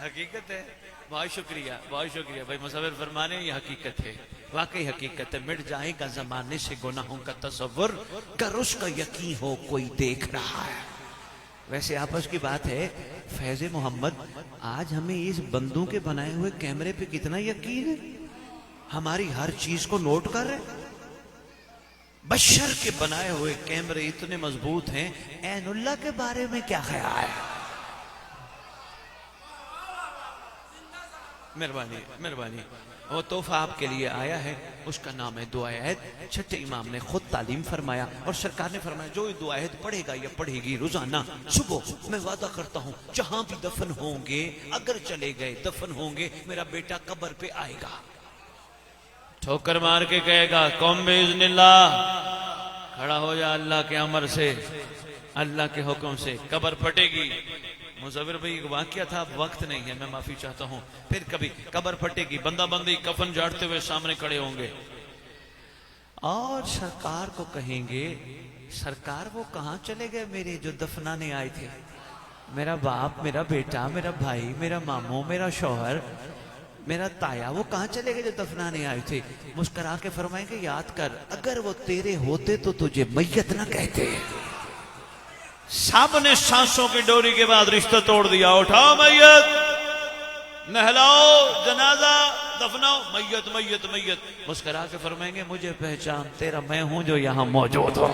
हकीकत है। बहुत शुक्रिया, बहुत शुक्रिया भाई मुसव्विर फरमाने, ये हकीकत है, वाकई हकीकत है। मिट जाएगा जमाने से गुनाहों का तस्वुर, कर उसका यकीन हो कोई देख रहा है। वैसे आपस की बात है, फैज़ मोहम्मद आज हमें इस बंदों के बनाए हुए कैमरे पे कितना यकीन है, हमारी हर चीज को नोट कर रहे। बशर के बनाए हुए कैमरे इतने मजबूत हैं, ऐनुल्लाह के बारे में क्या ख्याल है? मेहरबानी मेहरबानी, वो तोहफा आपके लिए आया है, उसका नाम है दुआएत। छठे इमाम ने खुद तालीम फरमाया और सरकार ने फरमाया जो ये दुआएत पढ़ेगा या पढ़ेगी रोजाना सुबह, मैं वादा करता हूं जहां भी दफन होंगे, अगर चले गए दफन होंगे, मेरा बेटा कब्र पे आएगा, ठोकर मार के कहेगा कौम बिइज़्निल्लाह, खड़ा हो जा अल्लाह के अमर से, अल्लाह के हुक्म से, कब्र फटेगी। मुसव्विर भाई एक वाकया था, वक्त नहीं है, मैं माफी चाहता हूं, फिर कभी कब्र फटेगी, बंदा बंदी कफन झाड़ते हुए सामने खड़े होंगे और सरकार को कहेंगे सरकार वो कहां चले गए मेरे जो दफनाने आए थे, मेरा बाप, मेरा बेटा, मेरा भाई, मेरा मामू, मेरा शौहर, मेरा ताया, वो कहां चले गए जो दफनाने आए थे? मुस्कुरा के फरमाएंगे याद कर, अगर वो तेरे होते तो तुझे मैयत ना कहते। सब ने सांसों की डोरी के बाद रिश्ता तोड़ दिया, उठाओ मैयत, नहलाओ, जनाजा दफनाओ, मैयत मैयत मैयत। मुस्कुरा के फरमाएंगे मुझे पहचान, तेरा मैं हूं जो यहां मौजूद हो।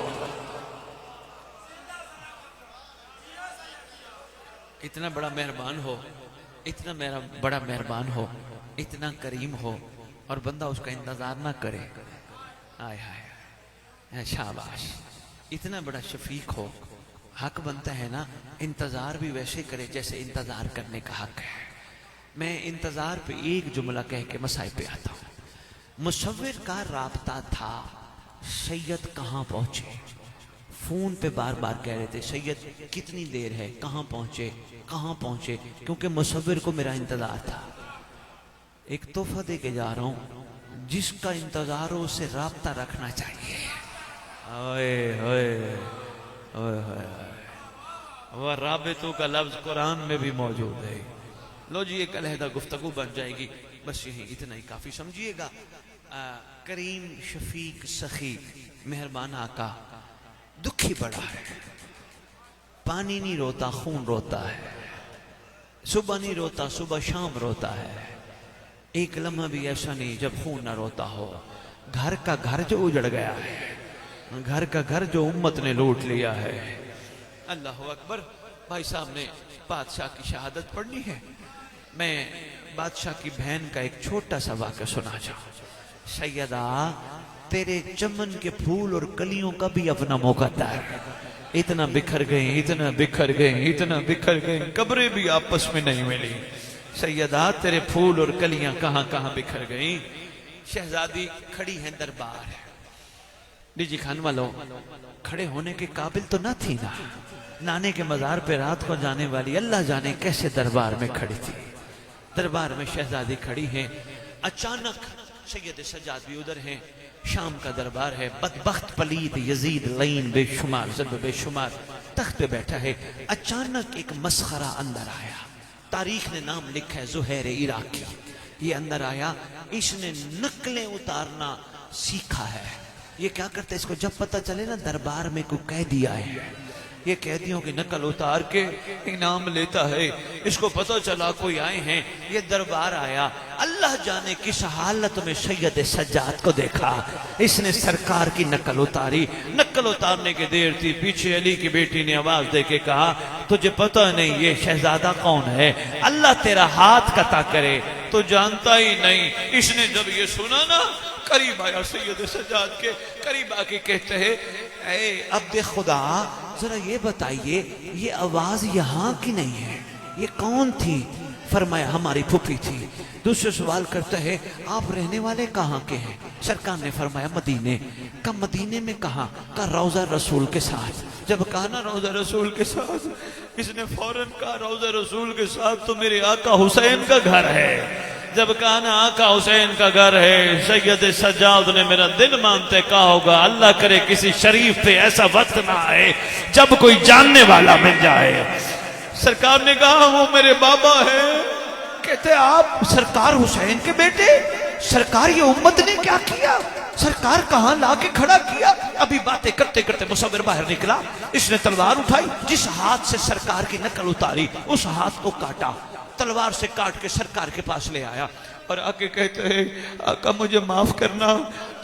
इतना बड़ा मेहरबान हो, इतना मेरा बड़ा मेहरबान हो, इतना करीम हो और बंदा उसका इंतजार ना करे। आय हाय, शाबाश, इतना बड़ा शफीक हो, हक बनता है ना इंतजार भी वैसे करे जैसे इंतजार करने का हक है। मैं इंतजार पे एक जुमला कह के मसाइब पे आता हूं। मुसव्विर का राब्ता था सैयद कहां पहुंचे, फोन पे बार बार कह रहे थे सैयद कितनी देर है, कहां पहुंचे, कहां पहुंचे, क्योंकि मुसव्विर को मेरा इंतजार था। एक तोहफा दे के जा रहा हूं, जिसका इंतजार हो उससे राब्ता रखना चाहिए। ओए ओए ओए ओए, वह राबितों का लफ्ज कुरान में भी मौजूद है। लो जी, एक अलहदा गुफ्तगू बन जाएगी, बस यही इतना ही काफी समझिएगा। करीम शफीक सखी मेहरबान आका दुखी बड़ा है, पानी नहीं रोता खून रोता है, सुबह नहीं रोता सुबह शाम रोता है, एक लम्हा भी ऐसा नहीं जब खून ना रोता हो। घर का घर जो उजड़ गया है, घर का घर जो उम्मत ने लूट लिया है। अल्लाह अकबर। भाई साहब ने बादशाह की शहादत पढ़नी है, मैं बादशाह की बहन का एक छोटा सा वाक़या सुना जाऊं। सैयदा तेरे चमन के फूल और कलियों का भी अपना मुकद्दर, इतना बिखर गए, इतना बिखर गए, इतना बिखर गए, कब्रें भी आपस में नहीं मिली। सैयदा तेरे फूल और कलियां कहां कहां बिखर गई। शहजादी खड़ी है दरबार, लीजी खान वालों खड़े होने के काबिल तो ना थी ना, नाने के मजार पे रात को जाने वाली अल्लाह जाने कैसे दरबार में खड़ी थी। दरबार में शहजादी खड़ी है, अचानक सैयद सज्जाद भी उधर हैं, शाम का दरबार है, बदबख्त पलीद यजीद लईन बेशुमार ज़ल्ब बेशुमार तख्त पे बैठा है। अचानक एक मसखरा अंदर आया, तारीख ने नाम लिखा है ज़ुहैर इराकी। ये अंदर आया, इसने नकलें उतारना सीखा है। ये क्या करता है, इसको जब पता चले ना दरबार में कोई कैदी आए, ये कैदियों की नकल उतार के इनाम लेता है। इसको पता चला कोई आए हैं, ये दरबार आया, अल्लाह जाने किस हालत में सैयद सज्जाद को देखा, इसने सरकार की नकल उतारी। नकल उतारने की देर थी, पीछे अली की बेटी ने आवाज दे के कहा तुझे पता नहीं ये शहजादा कौन है, अल्लाह तेरा हाथ कता करे, तो जानता ही नहीं। इसने जब ये सुना ना, करीब आया सैयद सज्जाद के, करीब आके कहते हैं अब्दे खुदा, जरा ये बताइए ये आवाज यहाँ की नहीं है, ये कौन थी? फरमाया हमारी फूफी थी। दूसरा सवाल करता है आप रहने वाले कहाँ के हैं? सरकार ने फरमाया मदीने का। मदीने में कहाँ का? रौजा रसूल के साथ। जब कहा ना रौजा रसूल के साथ, इसने फौरन कहा रौजा रसूल के साथ तो मेरे आका हुसैन का घर है। जब कहा ना आका हुसैन का घर है, सैयद सज्जाद ने मेरा दिल मानते कहा होगा अल्लाह करे किसी शरीफ पे ऐसा वक्त ना आए जब कोई जानने वाला मिल जाए। सरकार ने कहा वो मेरे बाबा है। कहते आप सरकार हुसैन के बेटे? सरकार ये उम्मत ने क्या किया? सरकार कहां लाके खड़ा किया? अभी बातें करते करते मुसव्विर बाहर निकला, इसने तलवार उठाई, जिस हाथ से सरकार की नकल उतारी उस हाथ को काटा, तलवार से काट के सरकार के पास ले आया और आके कहते हैं आका मुझे माफ करना,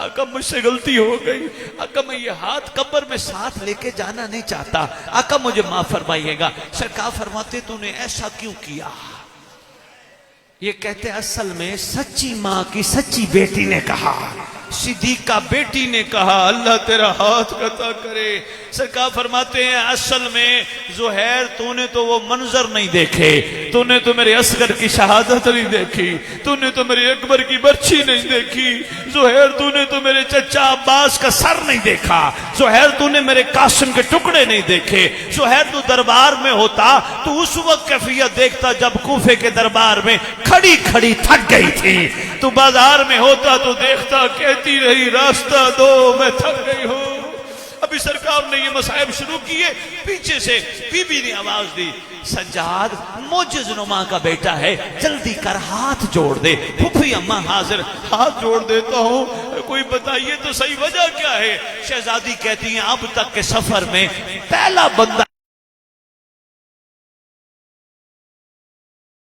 आका मुझसे गलती हो गई, आका मैं ये हाथ कब्र में साथ लेके जाना नहीं चाहता, आका मुझे माफ फरमाइएगा। सरकार फरमाते तूने ऐसा क्यों किया? ये कहते असल में सच्ची माँ की सच्ची बेटी ने कहा, सिद्दीका बेटी ने कहा अल्लाह तेरा हाथ कता करे। सरकार फरमाते हैं असल में ज़ुहैर तूने तो वो मंजर नहीं देखे, तूने तो मेरे असगर की शहादत नहीं देखी, तूने तो मेरे अकबर की बर्छी नहीं देखी, ज़ुहैर तूने तो मेरे चचा अब्बास का सर नहीं देखा, ज़ुहैर तूने मेरे कासिम के टुकड़े नहीं देखे। ज़ुहैर तू दरबार में होता तो उस वक्त कैफियत देखता जब कूफे के दरबार में खड़ी खड़ी थक गई थी, तू बाजार में होता तो देखता कहती रही रास्ता दो मैं थक गई हूं। अभी सरकार ने ये मसाइब शुरू किए, पीछे से बीबी ने आवाज दी सज्जाद मोजिज़ नुमा का बेटा है, जल्दी कर हाथ जोड़ दे। फूफी अम्मा हाजिर, हाथ जोड़ देता हूँ, कोई बताइए तो सही वजह क्या है? शहजादी कहती है अब तक के सफर में पहला बंदा